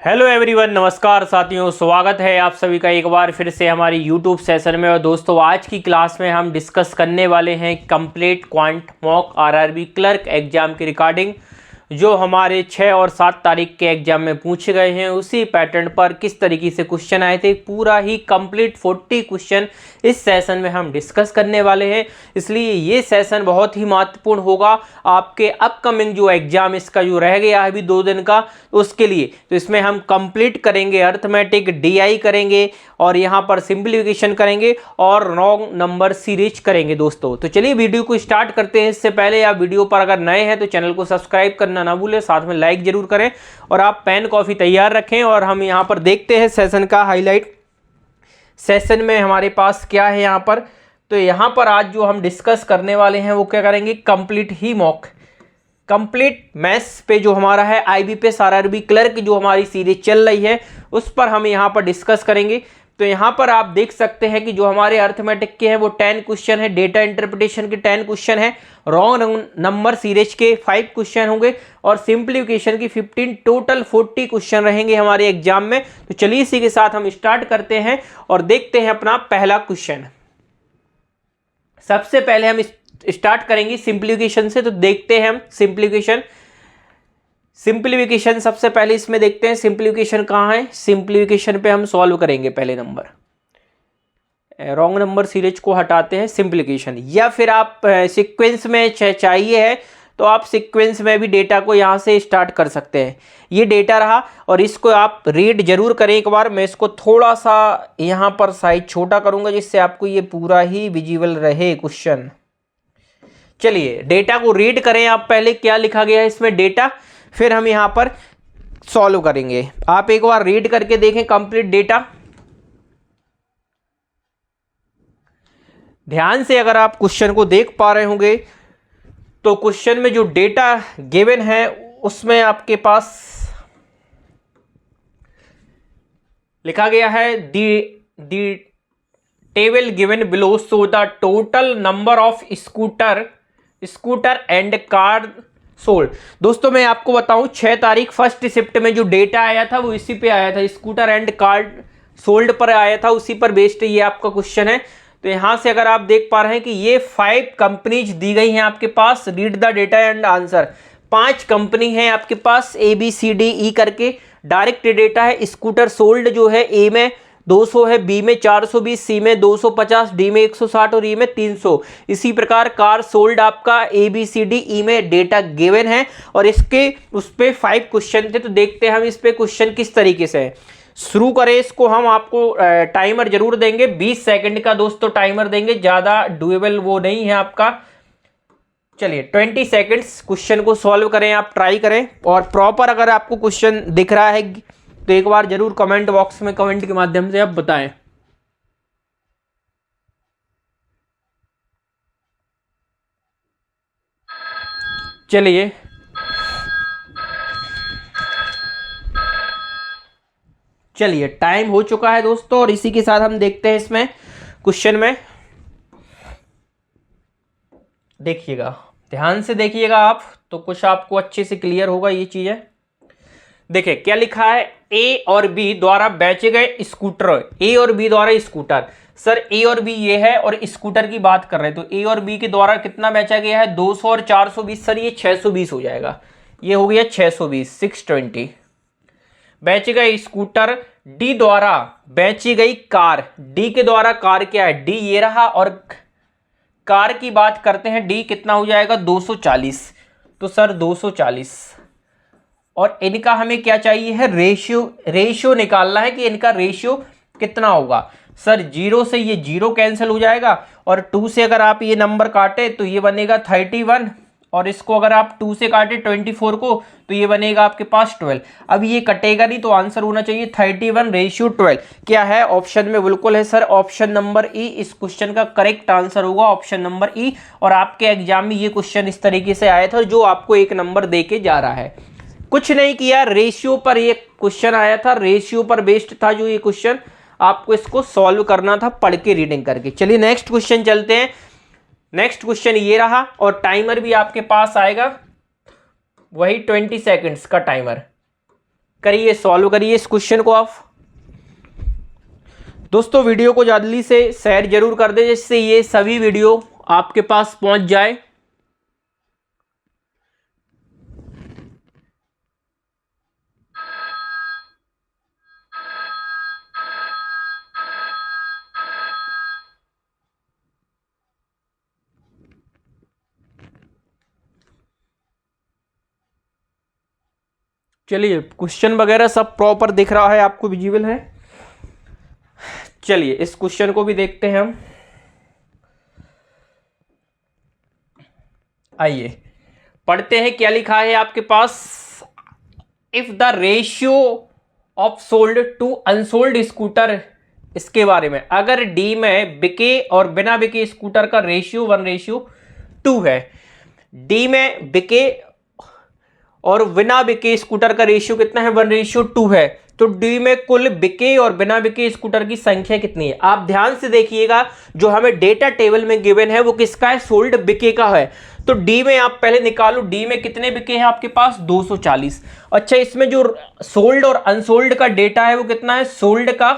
Hello everyone, नमस्कार साथियों, स्वागत है आप सभी का एक बार फिर से हमारी यूट्यूब सेशन में। और दोस्तों, आज की क्लास में हम डिस्कस करने वाले हैं complete quant mock RRB clerk exam की रिकॉर्डिंग, जो हमारे 6 और 7 तारीख के एग्जाम में पूछे गए हैं। उसी पैटर्न पर किस तरीके से क्वेश्चन आए थे, पूरा ही कंप्लीट 40 क्वेश्चन इस सेशन में हम डिस्कस करने वाले हैं। इसलिए ये सेशन बहुत ही महत्वपूर्ण होगा आपके अपकमिंग जो एग्जाम इसका जो रह गया है अभी 2 दिन का, उसके लिए। तो इसमें हम कंप्लीट करेंगे अर्थमेटिक, डीआई करेंगे और यहाँ पर सिंप्लीफिकेशन करेंगे और रॉन्ग नंबर सीरीज करेंगे दोस्तों। तो चलिए वीडियो को स्टार्ट करते हैं। इससे पहले आप वीडियो पर अगर नए हैं तो चैनल को सब्सक्राइब करना ना भूलें, साथ में लाइक जरूर करें और आप पेन कॉफी तैयार रखें। और हम यहाँ पर देखते हैं सेशन का हाईलाइट। सेशन में हमारे पास क्या है यहाँ पर, तो यहाँ पर आज जो हम डिस्कस करने वाले हैं वो क्या करेंगे, कंप्लीट ही मॉक कंप्लीट मैथ्स पे जो हमारा है आईबीपीएस आरआरबी क्लर्क जो हमारी सीरीज चल रही है उस पर हम यहाँ पर डिस्कस करेंगे। तो यहाँ पर आप देख सकते हैं कि जो हमारे अर्थमेटिक के हैं वो 10 क्वेश्चन है, डेटा इंटरप्रिटेशन के 10 क्वेश्चन है, रॉन्ग नंबर सीरीज के 5 क्वेश्चन होंगे और सिंप्लीफिकेशन की 15, टोटल 40 क्वेश्चन रहेंगे हमारे एग्जाम में। तो चलिए इसी के साथ हम स्टार्ट करते हैं और देखते हैं अपना पहला क्वेश्चन। सबसे पहले हम स्टार्ट करेंगे सिंप्लीफिकेशन से। तो देखते हैं हम सिंप्लीफिकेशन सबसे पहले इसमें देखते हैं सिंप्लीफिकेशन कहाँ है। सिंप्लीफिकेशन पे हम सॉल्व करेंगे पहले नंबर, रॉन्ग नंबर सीरीज को हटाते हैं सिंप्लीफिकेशन, या फिर आप सीक्वेंस में चाहिए है तो आप सीक्वेंस में भी डेटा को यहाँ से स्टार्ट कर सकते हैं। ये डेटा रहा और इसको आप रीड जरूर करें एक बार। मैं इसको थोड़ा सा यहाँ पर साइज छोटा करूँगा जिससे आपको ये पूरा ही विजिबल रहे क्वेश्चन। चलिए डेटा को रीड करें आप पहले, क्या लिखा गया है इसमें डेटा, फिर हम यहां पर सॉल्व करेंगे। आप एक बार रीड करके देखें कंप्लीट डेटा। ध्यान से अगर आप क्वेश्चन को देख पा रहे होंगे तो क्वेश्चन में जो डेटा गिवन है उसमें आपके पास लिखा गया है दी table given below so the total number of scooter and car sold. दोस्तों मैं आपको बताऊं 6 तारीख फर्स्ट शिफ्ट में जो डेटा आया था वो इसी पे आया था, स्कूटर एंड कार सोल्ड पर आया था, उसी पर बेस्ड ये आपका क्वेश्चन है। तो यहां से अगर आप देख पा रहे हैं कि ये 5 कंपनीज दी गई हैं आपके पास, read the data and answer. 5 company है आपके पास ABCDE करके, डायरेक्ट डेटा है। स्कूटर सोल्ड जो है ए में 200 है, बी में 420, सी में 250, डी में 160 और ई में 300। इसी प्रकार कार सोल्ड आपका ABCDE में डेटा गिवन है और इसके उस पे 5 क्वेश्चन थे। तो देखते हैं हम इस पे क्वेश्चन किस तरीके से है। शुरू करें इसको, हम आपको टाइमर जरूर देंगे 20 सेकंड का दोस्तों टाइमर देंगे, ज्यादा डुएबल वो नहीं है आपका। चलिए 20 सेकंड्स क्वेश्चन को सॉल्व करें, आप ट्राई करें और प्रॉपर अगर आपको क्वेश्चन दिख रहा है तो एक बार जरूर कमेंट बॉक्स में कमेंट के माध्यम से आप बताएं। चलिए टाइम हो चुका है दोस्तों और इसी के साथ हम देखते हैं इसमें क्वेश्चन में। देखिएगा, ध्यान से देखिएगा आप, तो कुछ आपको अच्छे से क्लियर होगा ये चीज है। देखिए क्या लिखा है, ए और बी द्वारा बेचे गए स्कूटर, ए और बी द्वारा स्कूटर। सर ए और बी ये है और स्कूटर की बात कर रहे हैं, तो ए और बी के द्वारा कितना बेचा गया है 200 और 420। सर ये 620 हो जाएगा, ये हो गया 620, 620। बेचे गए स्कूटर, डी द्वारा बेची गई कार, डी के द्वारा कार क्या है, डी ये रहा और कार की बात करते हैं, डी कितना हो जाएगा 240। तो सर 240 और इनका हमें क्या चाहिए है, रेशियो निकालना है कि इनका रेशियो कितना होगा। सर 0 से ये 0 कैंसिल हो जाएगा और 2 से अगर आप ये नंबर काटे तो ये बनेगा 31 और इसको अगर आप 2 से काटे 24 को तो ये बनेगा आपके पास 12। अब ये कटेगा नहीं तो आंसर होना चाहिए 31:12। क्या है ऑप्शन में, बिल्कुल है सर, ऑप्शन नंबर ई इस क्वेश्चन का करेक्ट आंसर होगा, ऑप्शन नंबर ई। और आपके एग्जाम में ये क्वेश्चन इस तरीके से आया था जो आपको 1 नंबर दे के जा रहा है। कुछ नहीं किया, रेशियो पर ये क्वेश्चन आया था, रेशियो पर बेस्ड था जो ये क्वेश्चन, आपको इसको सॉल्व करना था पढ़ के रीडिंग करके। चलिए नेक्स्ट क्वेश्चन चलते हैं। नेक्स्ट क्वेश्चन ये रहा और टाइमर भी आपके पास आएगा वही 20 सेकंड्स का टाइमर। करिए, सॉल्व करिए इस क्वेश्चन को आप। दोस्तों वीडियो को जल्दी से शेयर जरूर कर दें जिससे ये सभी वीडियो आपके पास पहुंच जाए। चलिए क्वेश्चन वगैरह सब प्रॉपर दिख रहा है आपको, विजिबल है। चलिए इस क्वेश्चन को भी देखते हैं हम। आइए पढ़ते हैं क्या लिखा है आपके पास। If the ratio of sold to unsold scooter, इसके बारे में, अगर डी में बिके और बिना बिके स्कूटर का रेशियो 1:2 है, डी में बिके और बिना बिके स्कूटर का रेशियो कितना है 1:2 है, तो डी में कुल बिके और बिना बिके स्कूटर की संख्या कितनी है। आप ध्यान से देखिएगा, जो हमें डेटा टेबल में गिवन है वो किसका है, सोल्ड बिके का है। तो डी में आप पहले निकालो, डी में कितने बिके हैं आपके पास 240। अच्छा इसमें जो सोल्ड और अनसोल्ड का डेटा है वो कितना है, सोल्ड का,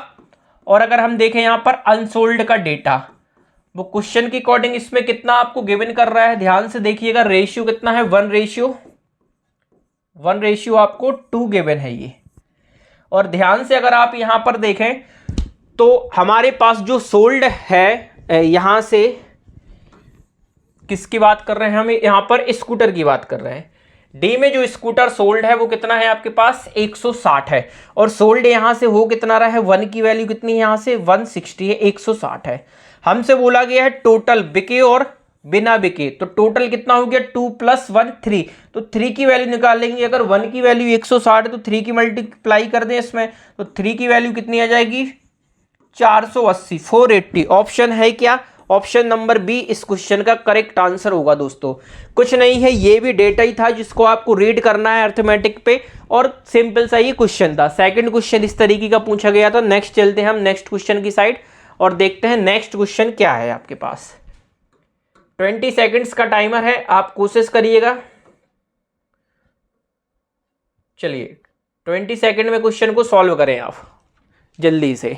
और अगर हम देखें यहां पर अनसोल्ड का डेटा, वो क्वेश्चन के अकॉर्डिंग इसमें कितना आपको गिवन कर रहा है, ध्यान से देखिएगा। रेशियो कितना है 1:2 आपको 2 गिवन है ये। और ध्यान से अगर आप यहां पर देखें तो हमारे पास जो सोल्ड है, यहां से किसकी बात कर रहे हैं हम, यहां पर स्कूटर की बात कर रहे हैं। डी में जो स्कूटर सोल्ड है वो कितना है आपके पास 160 है, और सोल्ड यहां से हो कितना रहा है, 1 की वैल्यू कितनी है यहां से 160 है, 160 है। हमसे बोला गया है टोटल बिके और बिना बिके, तो टोटल कितना हो गया 2 + 1 3, तो 3 की वैल्यू निकाल लेंगे। अगर 1 की वैल्यू 160 है तो 3 की मल्टीप्लाई कर दें इसमें, तो 3 की वैल्यू कितनी आ जाएगी 480, 480। ऑप्शन है क्या, ऑप्शन नंबर बी इस क्वेश्चन का करेक्ट आंसर होगा। दोस्तों कुछ नहीं है, ये भी डेटा ही था जिसको आपको रीड करना है अर्थमेटिक पे, और सिंपल सा ये क्वेश्चन था। सेकंड क्वेश्चन इस तरीके का पूछा गया था। नेक्स्ट चलते हैं हम नेक्स्ट क्वेश्चन की साइड और देखते हैं नेक्स्ट क्वेश्चन क्या है आपके पास। 20 सेकंड्स का टाइमर है, आप कोशिश करिएगा। चलिए 20 सेकंड में क्वेश्चन को सॉल्व करें आप जल्दी से।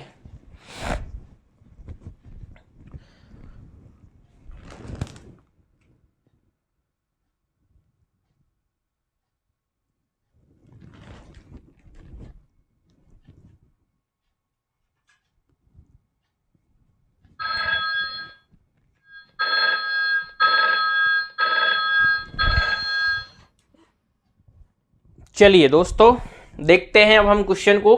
चलिए दोस्तों देखते हैं अब हम क्वेश्चन को,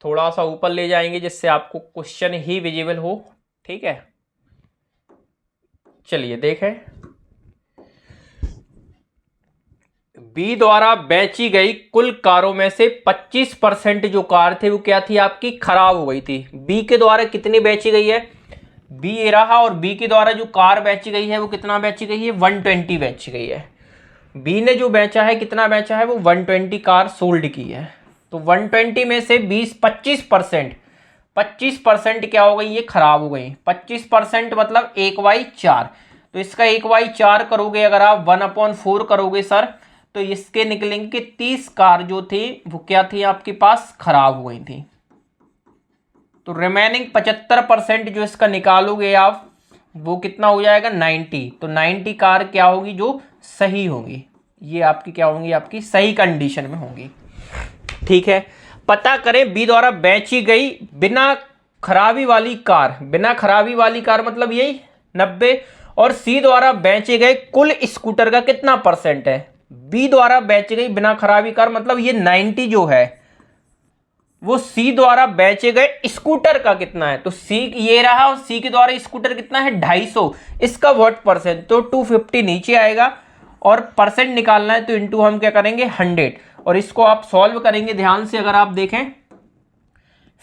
थोड़ा सा ऊपर ले जाएंगे जिससे आपको क्वेश्चन ही विजिबल हो, ठीक है। चलिए देखें, बी द्वारा बेची गई कुल कारों में से 25% जो कार थे वो क्या थी आपकी, खराब हो गई थी। बी के द्वारा कितनी बेची गई है, बी ये रहा, और बी के द्वारा जो कार बेची गई है वो कितना बेची गई है 120 बेची गई है। बी ने जो बेचा है कितना बेचा है, वो 120 कार सोल्ड की है। तो 120 में से 25% क्या हो गई, ये खराब हो गई। 25% मतलब 1/4, तो इसका 1/4 करोगे अगर आप 1/4 करोगे सर, तो इसके निकलेंगे कि 30 कार जो थी वो क्या थी आपके पास, खराब हो गई थी। तो रिमेनिंग 75% जो इसका निकालोगे आप, वो कितना हो जाएगा 90। तो 90 कार क्या होगी, जो सही होगी, ये आपकी क्या होंगी, आपकी सही कंडीशन में होंगी, ठीक है। पता करें बी द्वारा बेची गई बिना खराबी वाली कार, बिना खराबी वाली कार मतलब यही 90, और सी द्वारा बेचे गए कुल स्कूटर का कितना % है। बी द्वारा बेची गई बिना खराबी कार मतलब ये 90 जो है वो सी द्वारा बेचे गए स्कूटर का कितना है, तो सी ये रहा, और सी के द्वारा स्कूटर कितना है 250, इसका व्हाट %, तो 250 नीचे आएगा, और % निकालना है तो इनटू हम क्या करेंगे 100, और इसको आप सॉल्व करेंगे ध्यान से। अगर आप देखें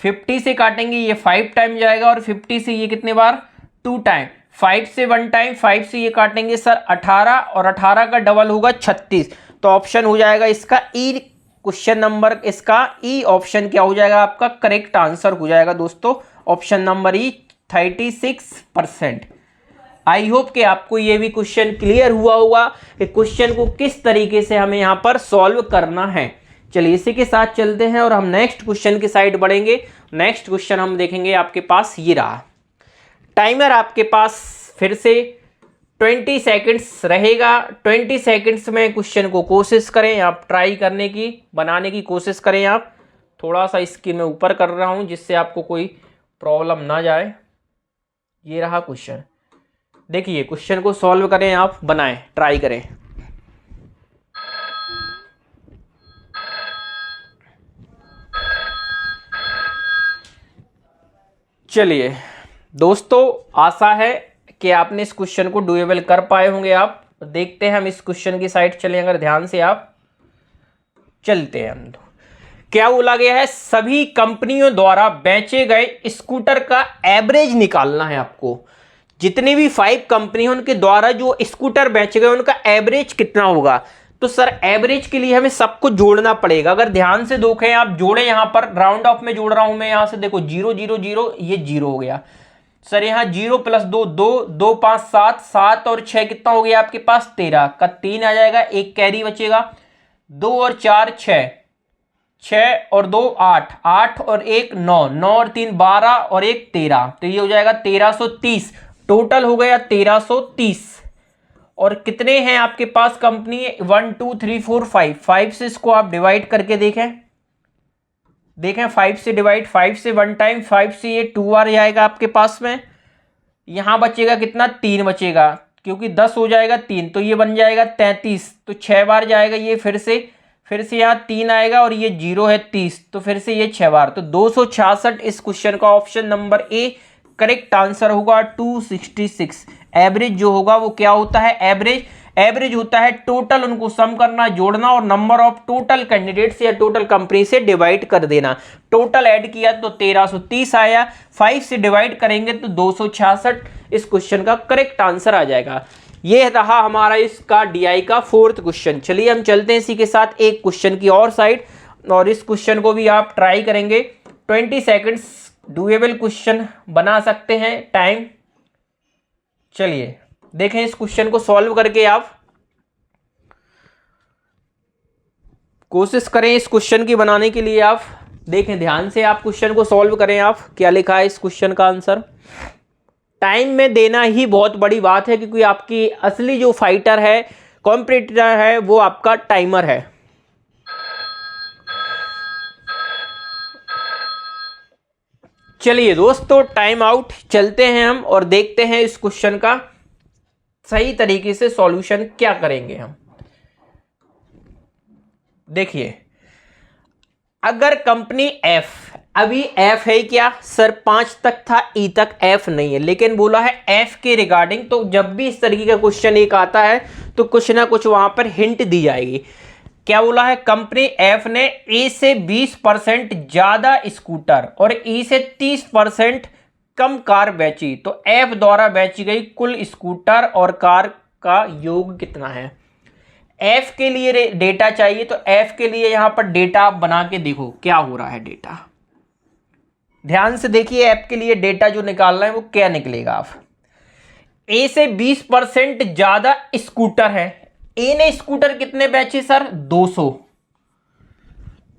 50 से काटेंगे ये 5 टाइम जाएगा, और 50 से ये कितने बार 2 टाइम, 5 से 1 टाइम, 5 से ये काटेंगे सर 18, और 18 का डबल होगा 36, तो ऑप्शन हो जाएगा इसका ई। क्वेश्चन नंबर इसका ई ऑप्शन क्या हो जाएगा आपका, करेक्ट आंसर हो जाएगा दोस्तों ऑप्शन नंबर ई 36%। आई होप कि आपको ये भी क्वेश्चन क्लियर हुआ होगा कि क्वेश्चन को किस तरीके से हमें यहाँ पर सॉल्व करना है। चलिए इसी के साथ चलते हैं और हम नेक्स्ट क्वेश्चन की साइड बढ़ेंगे। नेक्स्ट क्वेश्चन हम देखेंगे, आपके पास ये रहा। टाइमर आपके पास फिर से 20 सेकंड्स रहेगा। 20 सेकंड्स में क्वेश्चन को कोशिश करें, आप ट्राई करने की, बनाने की कोशिश करें। आप थोड़ा सा इसकी मैं ऊपर कर रहा हूं जिससे आपको कोई प्रॉब्लम ना जाए। ये रहा क्वेश्चन, देखिए क्वेश्चन को सॉल्व करें, आप बनाएं, ट्राई करें। चलिए दोस्तों, आशा है कि आपने इस क्वेश्चन को डुएबल कर पाए होंगे। आप देखते हैं, हम इस क्वेश्चन की साइड चलें, अगर ध्यान से आप चलते हैं। हम क्या बोला गया है, सभी कंपनियों द्वारा बेचे गए स्कूटर का एवरेज निकालना है आपको। जितनी भी 5 कंपनी हैं उनके द्वारा जो स्कूटर बेचे गए उनका एवरेज कितना होगा। तो सर एवरेज के लिए हमें सबको जोड़ना पड़ेगा। अगर ध्यान से देखें आप, जोड़े, यहां पर राउंड ऑफ में जोड़ रहा हूं मैं, यहां से देखो 0 0 0, ये 0 हो गया सर। यहाँ 0 + 2 2 2 5 7 7 और 6 कितना हो गया आपके पास 13 का 3 आ जाएगा, एक कैरी बचेगा, 2 और 4 6, 6 और 2 8, 8 और 1 9, 9 और 3 12 और 1 13, तो ये हो जाएगा 1330। टोटल हो गया 1330। और कितने हैं आपके पास कंपनी, 1 2 3 4 5, 5 से इसको आप डिवाइड करके देखें 5 से डिवाइड, 5 से 1 टाइम, 5 से ये 2 बार जाएगा आपके पास में। यहां बचेगा कितना, 3 बचेगा, क्योंकि 10 हो जाएगा 3, तो ये बन जाएगा 33, तो 6 बार जाएगा ये, फिर से यहाँ 3 आएगा और ये 0 है 30, तो फिर से ये 6 बार, तो 266 इस क्वेश्चन का option number A correct answer होगा। 266 एवरेज जो होगा वो क्या होता है, एवरेज होता है टोटल, उनको सम करना, जोड़ना और नंबर ऑफ टोटल कैंडिडेट्स या टोटल कंपनी से डिवाइड कर देना। टोटल ऐड किया तो 1330 आया, 5 से डिवाइड करेंगे तो 266 इस क्वेश्चन का करेक्ट आंसर आ जाएगा। ये रहा हमारा इसका डीआई का 4th क्वेश्चन। चलिए हम चलते हैं इसी के साथ एक क्वेश्चन की और साइड, और इस क्वेश्चन को भी आप ट्राई करेंगे। 20 सेकेंड्स डुएबल क्वेश्चन बना सकते हैं, टाइम। चलिए देखें इस क्वेश्चन को सॉल्व करके, आप कोशिश करें इस क्वेश्चन की बनाने के लिए। आप देखें ध्यान से, आप क्वेश्चन को सॉल्व करें। आप क्या लिखा है इस क्वेश्चन का आंसर, टाइम में देना ही बहुत बड़ी बात है, क्योंकि आपकी असली जो फाइटर है, कॉम्पिटिटर है, वो आपका टाइमर है। चलिए दोस्तों, टाइम आउट, चलते हैं हम और देखते हैं इस क्वेश्चन का सही तरीके से सॉल्यूशन क्या करेंगे हम। देखिए, अगर कंपनी एफ, अभी एफ है क्या सर, 5 तक था, ई तक एफ नहीं है, लेकिन बोला है एफ के रिगार्डिंग, तो जब भी इस तरीके का क्वेश्चन एक आता है तो कुछ ना कुछ वहां पर हिंट दी जाएगी। क्या बोला है, कंपनी एफ ने ए से 20% ज्यादा स्कूटर और ई से 30% कम कार बेची, तो एफ द्वारा बेची गई कुल स्कूटर और कार का योग कितना है। एफ के लिए डेटा चाहिए, तो एफ के लिए यहां पर डेटा आप बना के देखो क्या हो रहा है। डेटा ध्यान से देखिए, एफ के लिए डेटा जो निकालना है वो क्या निकलेगा। आप ए से 20% ज्यादा स्कूटर है, ए ने स्कूटर कितने बेचे सर, 200,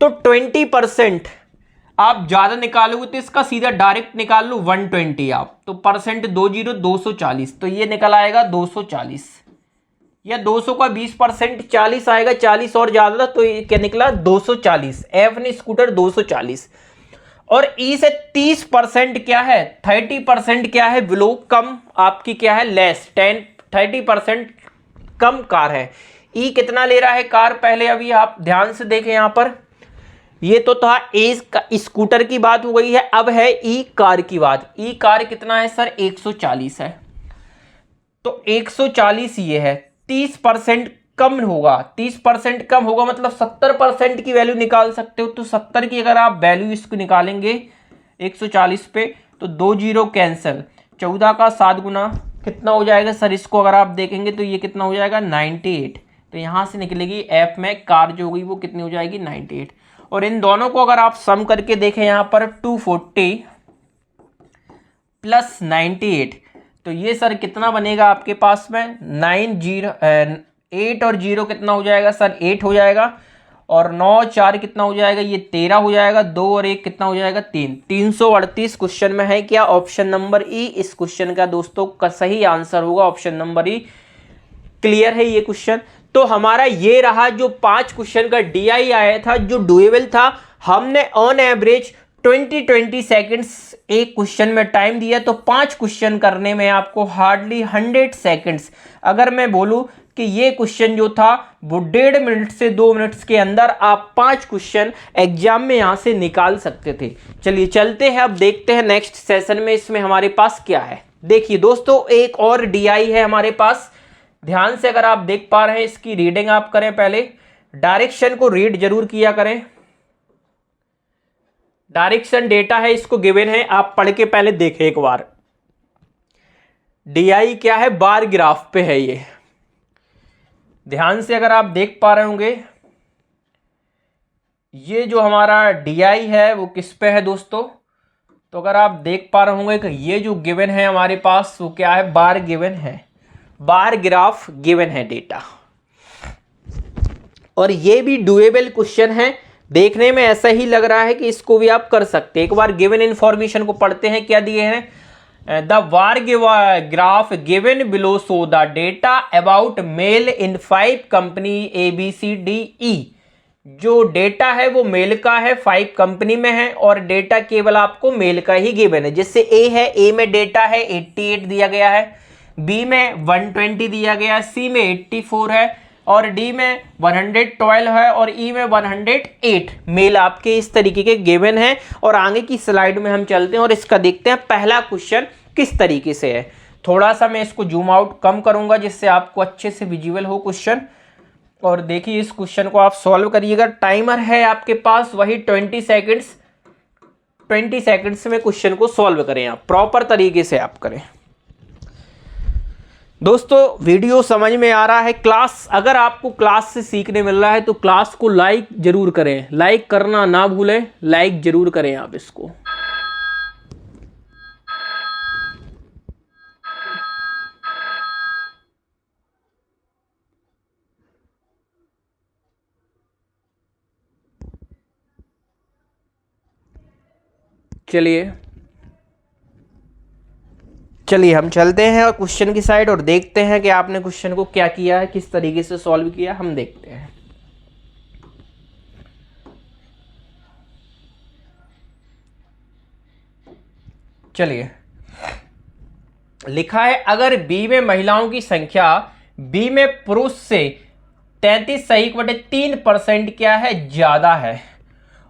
तो 20% आप ज्यादा निकालोगे तो इसका सीधा डायरेक्ट निकाल लो 120 आप, तो परसेंट 20 240, तो ये निकल आएगा 240, या 200 का 20% 40 आएगा, 40 और ज्यादा, तो ये क्या निकला 240। एफ ने स्कूटर 240, और ई से 30% क्या है, 30% क्या है, बिलो, कम, आपकी क्या है, लेस, 30% कम कार है। ई कितना ले रहा है कार, पहले अभी आप ध्यान से देखें, यहां पर ये तो था ए का स्कूटर की बात हो गई है, अब है ई कार की बात। ई कार कितना है सर, 140 है, तो 140 ये है, 30% कम होगा, 30% कम होगा मतलब 70% की वैल्यू निकाल सकते हो। तो 70 की अगर आप वैल्यू इसको निकालेंगे 140 पे, तो 2 जीरो कैंसिल, 14 का 7 गुना कितना हो जाएगा सर, इसको अगर आप देखेंगे तो ये कितना हो जाएगा 98, तो यहां से निकलेगी एफ में कार जो होगी वो कितनी हो जाएगी 98। और इन दोनों को अगर आप सम करके देखें यहां पर 240 प्लस 98, तो ये सर कितना बनेगा आपके पास में 8 और 0 कितना हो जाएगा सर 8 हो जाएगा, और 9 4 कितना हो जाएगा ये 13 हो जाएगा, 2 और 1 कितना हो जाएगा 3। 338 क्वेश्चन में है क्या ऑप्शन नंबर ई इस क्वेश्चन का दोस्तों का सही आंसर होगा, ऑप्शन नंबर ई। क्लियर है ये क्वेश्चन। तो हमारा ये रहा जो 5 क्वेश्चन का डीआई आया था जो डुएबल था, हमने ऑन एवरेज 20 सेकंड्स एक क्वेश्चन में टाइम दिया, तो 5 क्वेश्चन करने में आपको हार्डली 100 सेकंड्स। अगर मैं बोलूं कि ये क्वेश्चन जो था वो 1.5 मिनट से 2 मिनट्स के अंदर आप 5 क्वेश्चन एग्जाम में यहां से निकाल सकते थे। चलिए चलते हैं, अब देखते हैं नेक्स्ट सेशन में इसमें हमारे पास क्या है। देखिए दोस्तों एक और डीआई है हमारे पास, ध्यान से अगर आप देख पा रहे हैं इसकी रीडिंग आप करें, पहले डायरेक्शन को रीड जरूर किया करें। डायरेक्शन डेटा है, इसको गिवन है, आप पढ़ के पहले देखें एक बार। डीआई क्या है, बार ग्राफ पे है ये, ध्यान से अगर आप देख पा रहे होंगे ये जो हमारा डीआई है वो किस पे है दोस्तों। तो अगर आप देख पा रहे होंगे कि ये जो गिवन है हमारे पास वो क्या है, बार गिवन है, बार ग्राफ गिवन है डेटा, और ये भी डुएबल क्वेश्चन है। देखने में ऐसा ही लग रहा है कि इसको भी आप कर सकते हैं। एक बार गिवन इंफॉर्मेशन को पढ़ते हैं, क्या दिए हैं, the bar graph given below so the data about male in 5 company ABCDE। जो डेटा है वो मेल का है, 5 कंपनी में है, और डेटा केवल आपको मेल का ही गिवन है। जिससे ए है, ए में डेटा है 88 दिया गया है, बी में 120 दिया गया है, सी में 84 है, और डी में 112 है, और ई में 108 मेल आपके इस तरीके के गिवन है। और आगे की स्लाइड में हम चलते हैं और इसका देखते हैं पहला क्वेश्चन किस तरीके से है। थोड़ा सा मैं इसको जूम आउट कम करूंगा जिससे आपको अच्छे से विजुअल हो क्वेश्चन, और देखिए इस क्वेश्चन को आप सॉल्व करिएगा। टाइमर है आपके पास वही 20 सेकेंड्स, 20 सेकेंड्स में क्वेश्चन को सॉल्व करें, आप प्रॉपर तरीके से आप करें। दोस्तों वीडियो समझ में आ रहा है, क्लास अगर आपको क्लास से सीखने मिल रहा है तो क्लास को लाइक जरूर करें, लाइक करना ना भूलें, लाइक जरूर करें आप इसको। चलिए हम चलते हैं और क्वेश्चन की साइड और देखते हैं कि आपने क्वेश्चन को क्या किया है, किस तरीके से सॉल्व किया, हम देखते हैं। चलिए लिखा है अगर बी में महिलाओं की संख्या बी में पुरुष से 33.3% क्या है ज्यादा है,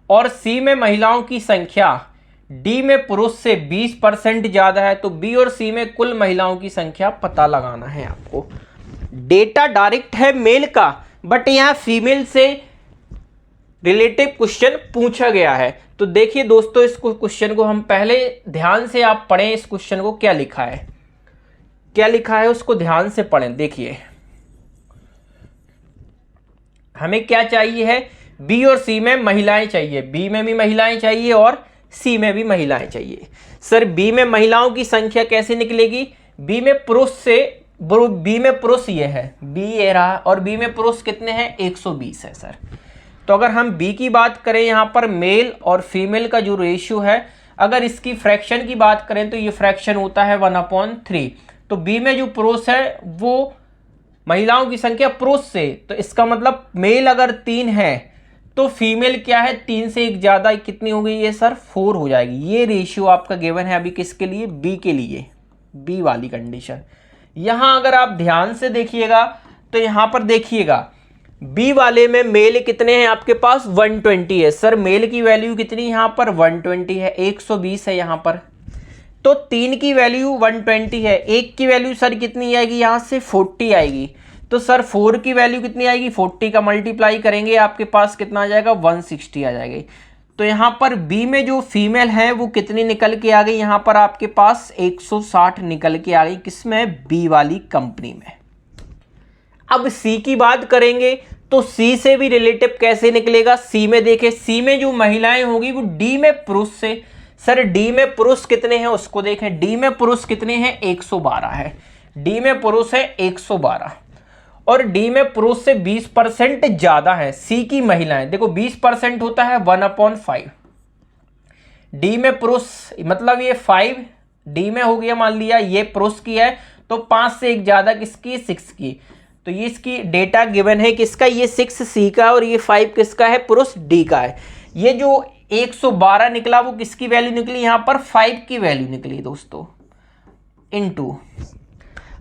और सी में महिलाओं की संख्या डी में पुरुष से 20% ज्यादा है, तो बी और सी में कुल महिलाओं की संख्या पता लगाना है आपको। डेटा डायरेक्ट है मेल का, बट यहां फीमेल से रिलेटिव क्वेश्चन पूछा गया है। तो देखिए दोस्तों इस क्वेश्चन को हम पहले ध्यान से आप पढ़ें, इस क्वेश्चन को क्या लिखा है, क्या लिखा है उसको ध्यान से पढ़ें। देखिए हमें क्या चाहिए है, बी और सी में महिलाएं चाहिए, बी में भी महिलाएं चाहिए और सी में भी महिलाएं चाहिए। सर बी में महिलाओं की संख्या कैसे निकलेगी, बी में पुरुष से, बी में पुरुष ये है, बी ये रहा, और बी में पुरुष कितने हैं 120 है सर। तो अगर हम बी की बात करें यहां पर मेल और फीमेल का जो रेशियो है, अगर इसकी फ्रैक्शन की बात करें तो ये फ्रैक्शन होता है 1/3। तो बी में जो पुरुष है वो महिलाओं की संख्या पुरुष से, तो इसका मतलब मेल अगर 3 है तो फीमेल क्या है 3 से 1 ज्यादा, कितनी हो गई ये सर 4 हो जाएगी। ये रेशियो आपका गिवन है अभी किसके लिए, बी के लिए, बी वाली कंडीशन। यहां अगर आप ध्यान से देखिएगा तो यहां पर देखिएगा बी वाले में मेल कितने हैं आपके पास 120 है सर, मेल की वैल्यू कितनी यहां पर 120 है, 120 है यहां पर। तो 3 की वैल्यू 120 है, 1 की वैल्यू सर कितनी आएगी यहां से 40 आएगी। तो सर 4 की वैल्यू कितनी आएगी, 40 का मल्टीप्लाई करेंगे आपके पास कितना आ जाएगा 160 आ जाएगी। तो यहां पर बी में जो फीमेल है वो कितनी निकल के आ गई, यहां पर आपके पास 160 निकल के आ गई, किसमें, बी वाली कंपनी में। अब सी की बात करेंगे तो सी से भी रिलेटिव कैसे निकलेगा, सी में देखें, सी में जो महिलाएं होगी वो डी में पुरुष से सर डी में पुरुष कितने हैं उसको देखें। डी में पुरुष कितने हैं, 112 है। डी में पुरुष है 112 और डी में पुरुष से 20% ज्यादा है। सी की महिलाएं, देखो 20% होता है 1/5। डी में पुरुष मतलब ये 5 डी में हो गया, मान लिया ये पुरुष की है तो 5 से एक ज्यादा किसकी, 6 की। तो ये इसकी डेटा गिवन है किसका, ये 6 सी का और ये 5 किसका है, पुरुष डी का है। ये जो 112 निकला वो किसकी वैल्यू निकली, यहां पर 5 की वैल्यू निकली दोस्तों। इनटू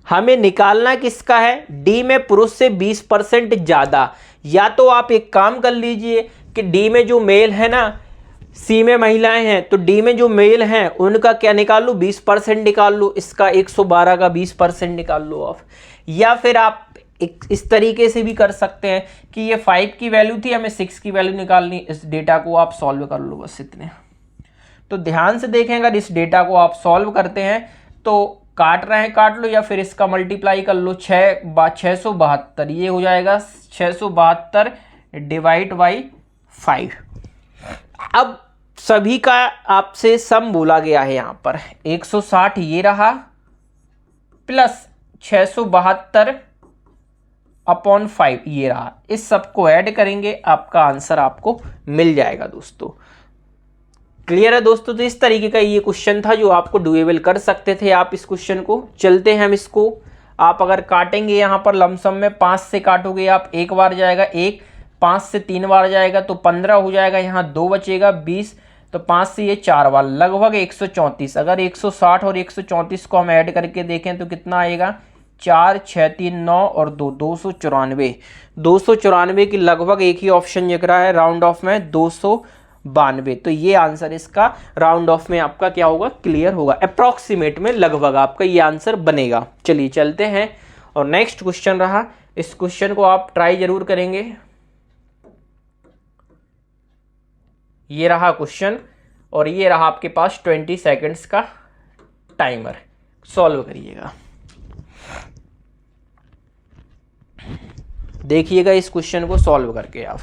हमें निकालना किसका है, डी में पुरुष से 20% ज्यादा। या तो आप एक काम कर लीजिए कि डी में जो मेल है ना, सी में महिलाएं हैं, तो डी में जो मेल हैं उनका क्या निकाल लो, 20% निकाल लो, इसका 112 का 20% निकाल लो आप। या फिर आप इस तरीके से भी कर सकते हैं कि ये 5 की वैल्यू थी, हमें 6 की वैल्यू निकालनी, इस डेटा को आप सॉल्व कर लो, बस इतने। तो ध्यान से देखें, अगर इस डेटा को आप सॉल्व करते हैं तो काट रहे हैं काट लो, या फिर इसका मल्टीप्लाई कर लो, 672 ये हो जाएगा 672 डिवाइड बाई 5। अब सभी का आपसे सम बोला गया है, यहां पर 160 ये रहा प्लस 672/5 ये रहा। इस सबको ऐड करेंगे, आपका आंसर आपको मिल जाएगा दोस्तों। क्लियर है दोस्तों। तो इस तरीके का ये क्वेश्चन था जो आपको डुएबल कर सकते थे आप इस क्वेश्चन को। चलते हैं हम इसको, आप अगर काटेंगे यहाँ पर लमसम में 5 से काटोगे आप, एक बार जाएगा 1, 5 से 3 बार जाएगा तो 15 हो जाएगा, यहाँ 2 बचेगा 20, तो 5 से ये 4 बार, लगभग 134। अगर 160 और 134 को हम ऐड करके देखें तो कितना आएगा, 4 6 3 9 और 2 294। 294 की लगभग एक ही ऑप्शन दिख रहा है राउंड ऑफ में, 292। तो ये आंसर इसका राउंड ऑफ में आपका क्या होगा, क्लियर होगा। अप्रॉक्सीमेट में लगभग आपका ये आंसर बनेगा। चलिए चलते हैं और नेक्स्ट क्वेश्चन रहा, इस क्वेश्चन को आप ट्राई जरूर करेंगे। ये रहा क्वेश्चन और ये रहा आपके पास 20 सेकंड्स का टाइमर, सॉल्व करिएगा। देखिएगा इस क्वेश्चन को सॉल्व करके आप।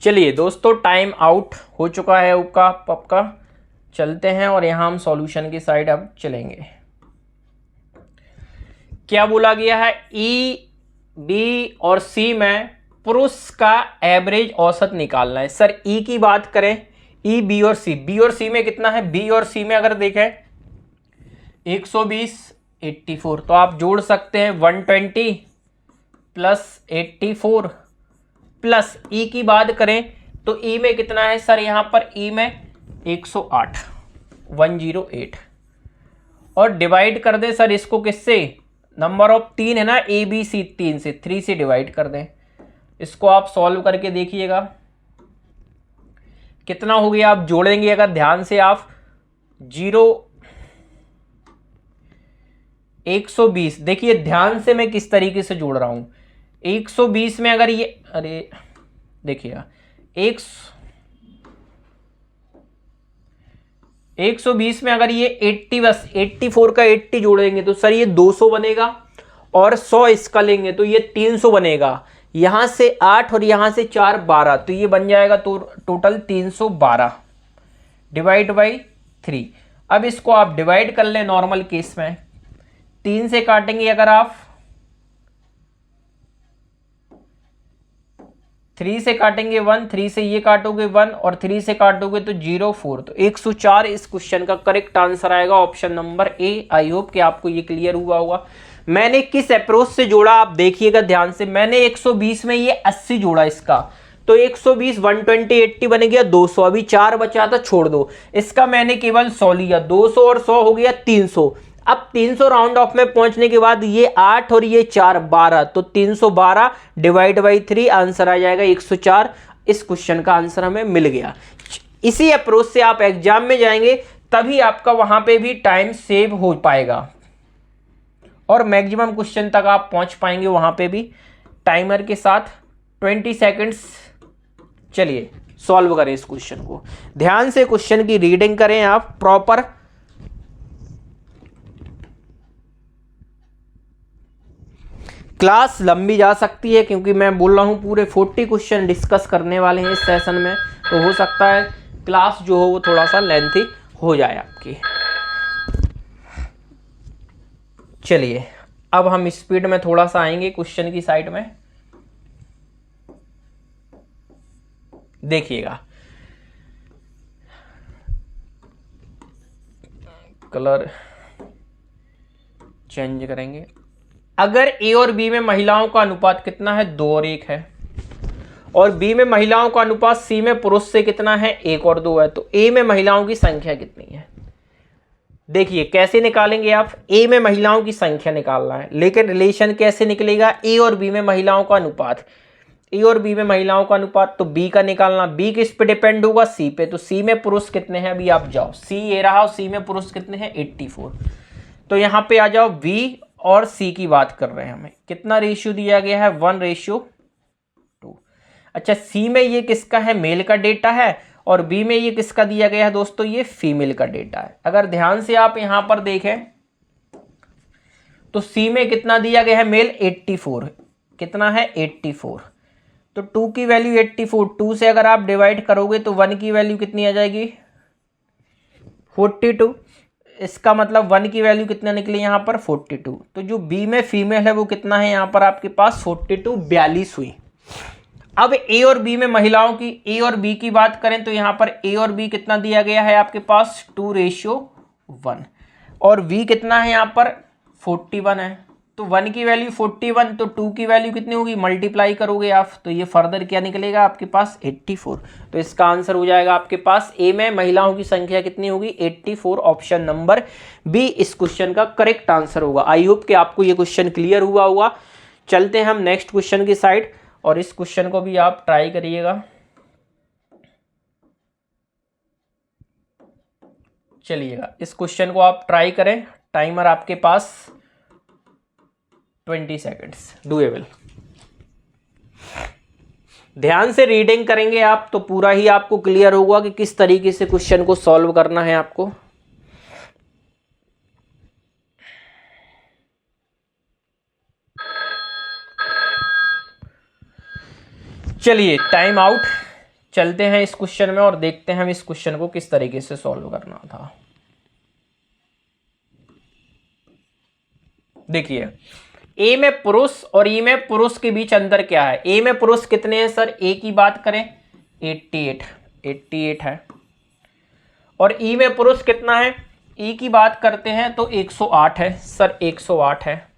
चलिए दोस्तों, टाइम आउट हो चुका है आपका। चलते हैं और यहां हम सॉल्यूशन की साइड अब चलेंगे। क्या बोला गया है, ई बी और सी में पुरुष का एवरेज औसत निकालना है। सर ई की बात करें, ई बी और सी, बी और सी में कितना है, बी और सी में अगर देखें 120 84, तो आप जोड़ सकते हैं 120 प्लस 84 प्लस ई की बात करें तो ई में कितना है सर, यहां पर ई में 108 108 और डिवाइड कर दें सर इसको किससे, नंबर ऑफ 3 है ना, ए बी सी, 3 से 3 से डिवाइड कर दें। इसको आप सॉल्व करके देखिएगा कितना हो गया। आप जोड़ेंगे अगर ध्यान से आप 120, देखिए ध्यान से मैं किस तरीके से जोड़ रहा हूं। 120 में अगर ये, अरे देखिएगा 120 में अगर ये 80, बस 84 का 80 जोड़ेंगे तो सर ये 200 बनेगा और 100 इसका लेंगे तो ये 300 बनेगा। यहां से 8 और यहां से 4 12, तो ये बन जाएगा तो टोटल 312 डिवाइड बाई 3। अब इसको आप डिवाइड कर लें नॉर्मल केस में, 3 से काटेंगे अगर आप, 3 से काटेंगे 1, 3 से ये काटोगे 1 और 3 से काटोगे तो 04, तो 104 इस क्वेश्चन का करेक्ट आंसर आएगा, option number A. I hope कि आपको ये क्लियर हुआ होगा। मैंने किस अप्रोच से जोड़ा आप देखिएगा ध्यान से। मैंने 120 में ये 80 जोड़ा इसका, तो 120 120 80 बन गया 200, अभी 4 बचा था छोड़ दो, इसका मैंने केवल 100 लिया, 200 और 100 हो गया 300। अब 300 राउंड ऑफ में पहुंचने के बाद ये 8 और ये 4 12, तो 312 डिवाइड बाई 3 आंसर आ जाएगा 104। इस क्वेश्चन का आंसर हमें मिल गया। इसी अप्रोच से आप एग्जाम में जाएंगे तभी आपका वहां पे भी टाइम सेव हो पाएगा और मैक्सिमम क्वेश्चन तक आप पहुंच पाएंगे वहां पे भी टाइमर के साथ। 20 सेकंड्स, चलिए सॉल्व करें इस क्वेश्चन को। ध्यान से क्वेश्चन की रीडिंग करें आप प्रॉपर। क्लास लंबी जा सकती है क्योंकि मैं बोल रहा हूं पूरे 40 क्वेश्चन डिस्कस करने वाले हैं इस सेशन में, तो हो सकता है क्लास जो हो वो थोड़ा सा लेंथी हो जाए आपकी। चलिए अब हम स्पीड में थोड़ा सा आएंगे क्वेश्चन की साइड में। देखिएगा, कलर चेंज करेंगे। अगर ए और बी में महिलाओं का अनुपात कितना है, 2 और 1 है, और बी में महिलाओं का अनुपात सी में पुरुष से कितना है, 1 और 2 है, तो ए में महिलाओं की संख्या कितनी है। देखिए कैसे निकालेंगे आप, ए में महिलाओं की संख्या निकालना है, लेकिन रिलेशन कैसे निकलेगा, ए और बी में महिलाओं का अनुपात, ए और बी में महिलाओं का अनुपात, तो बी का निकालना। बी किस पे डिपेंड होगा, सी पे, तो सी में पुरुष कितने हैं, अभी आप जाओ, सी ये रहा, सी में पुरुष कितने हैं 84, तो यहां पे आ जाओ, बी और सी की बात कर रहे हैं, हमें कितना रेशियो दिया गया है, 1:2। अच्छा, सी में ये किसका है, मेल का डेटा है, और बी में ये किसका दिया गया है दोस्तों, ये फीमेल का डेटा है। अगर ध्यान से आप यहां पर देखें तो सी में कितना दिया गया है, मेल 84, कितना है 84, तो 2 की वैल्यू 84, 2 से अगर आप डिवाइड करोगे तो 1 की वैल्यू कितनी आ जाएगी, 42। इसका मतलब 1 की वैल्यू कितना निकली यहाँ पर, 42। तो जो बी में फीमेल है वो कितना है यहाँ पर आपके पास, 42, 42 हुई। अब ए और बी में महिलाओं की, ए और बी की बात करें तो यहाँ पर ए और बी कितना दिया गया है आपके पास, 2:1, और बी कितना है यहाँ पर 41 है, तो 1 की वैल्यू 41, तो 2 की वैल्यू कितनी होगी, मल्टीप्लाई करोगे आप, तो ये फर्दर क्या निकलेगा आपके पास 84। तो इसका आंसर हो जाएगा आपके पास, ए में महिलाओं की संख्या कितनी होगी, 84, ऑप्शन नंबर बी इस क्वेश्चन का करेक्ट आंसर होगा। आई होप कि आपको ये क्वेश्चन क्लियर हुआ होगा। चलते हैं हम नेक्स्ट क्वेश्चन की साइड, और इस क्वेश्चन को भी आप ट्राई करिएगा। चलिएगा, इस क्वेश्चन को आप ट्राई करें, टाइमर आपके पास 20 सेकेंड्स, डूएबल। ध्यान से रीडिंग करेंगे आप तो पूरा ही आपको क्लियर होगा कि किस तरीके से क्वेश्चन को सॉल्व करना है आपको। चलिए टाइम आउट, चलते हैं इस क्वेश्चन में और देखते हैं हम इस क्वेश्चन को किस तरीके से सॉल्व करना था। देखिए, ए में पुरुष और ई में पुरुष के बीच अंतर क्या है, ए में पुरुष कितने हैं सर, ए की बात करें 88 है, और ई में पुरुष कितना है, ई की बात करते हैं तो 108 है सर, 108 है,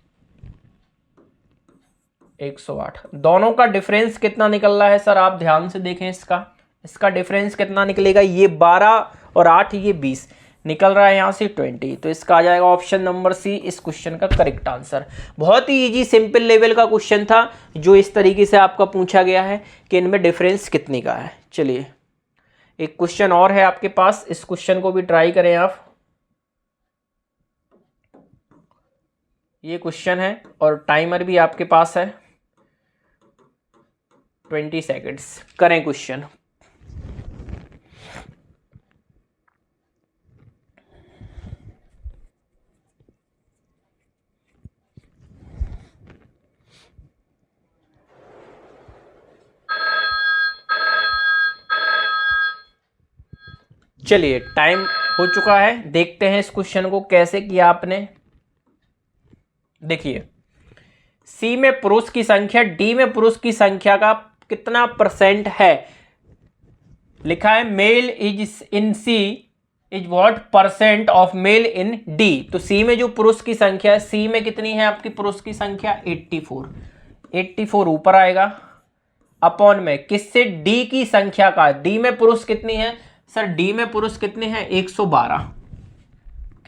108। दोनों का डिफरेंस कितना निकल रहा है सर, आप ध्यान से देखें, इसका डिफरेंस कितना निकलेगा, ये 12 और 8, ये 20 निकल रहा है यहाँ से 20, तो इसका आ जाएगा ऑप्शन नंबर सी इस क्वेश्चन का करेक्ट आंसर। बहुत ही इजी सिंपल लेवल का क्वेश्चन था जो इस तरीके से आपका पूछा गया है कि इनमें डिफरेंस कितने का है। चलिए एक क्वेश्चन और है आपके पास, इस क्वेश्चन को भी ट्राई करें आप। ये क्वेश्चन है और टाइमर भी आपके पास है 20 सेकेंड्स, करें क्वेश्चन। चलिए टाइम हो चुका है, देखते हैं इस क्वेश्चन को कैसे किया आपने। देखिए, सी में पुरुष की संख्या डी में पुरुष की संख्या का कितना परसेंट है, लिखा है male is in C is what percent of male in D. तो सी में जो पुरुष की संख्या है, सी में कितनी है आपकी पुरुष की संख्या 84 ऊपर आएगा, अपॉन में किससे, डी की संख्या का, डी में पुरुष कितनी है सर, डी में पुरुष कितने हैं 112,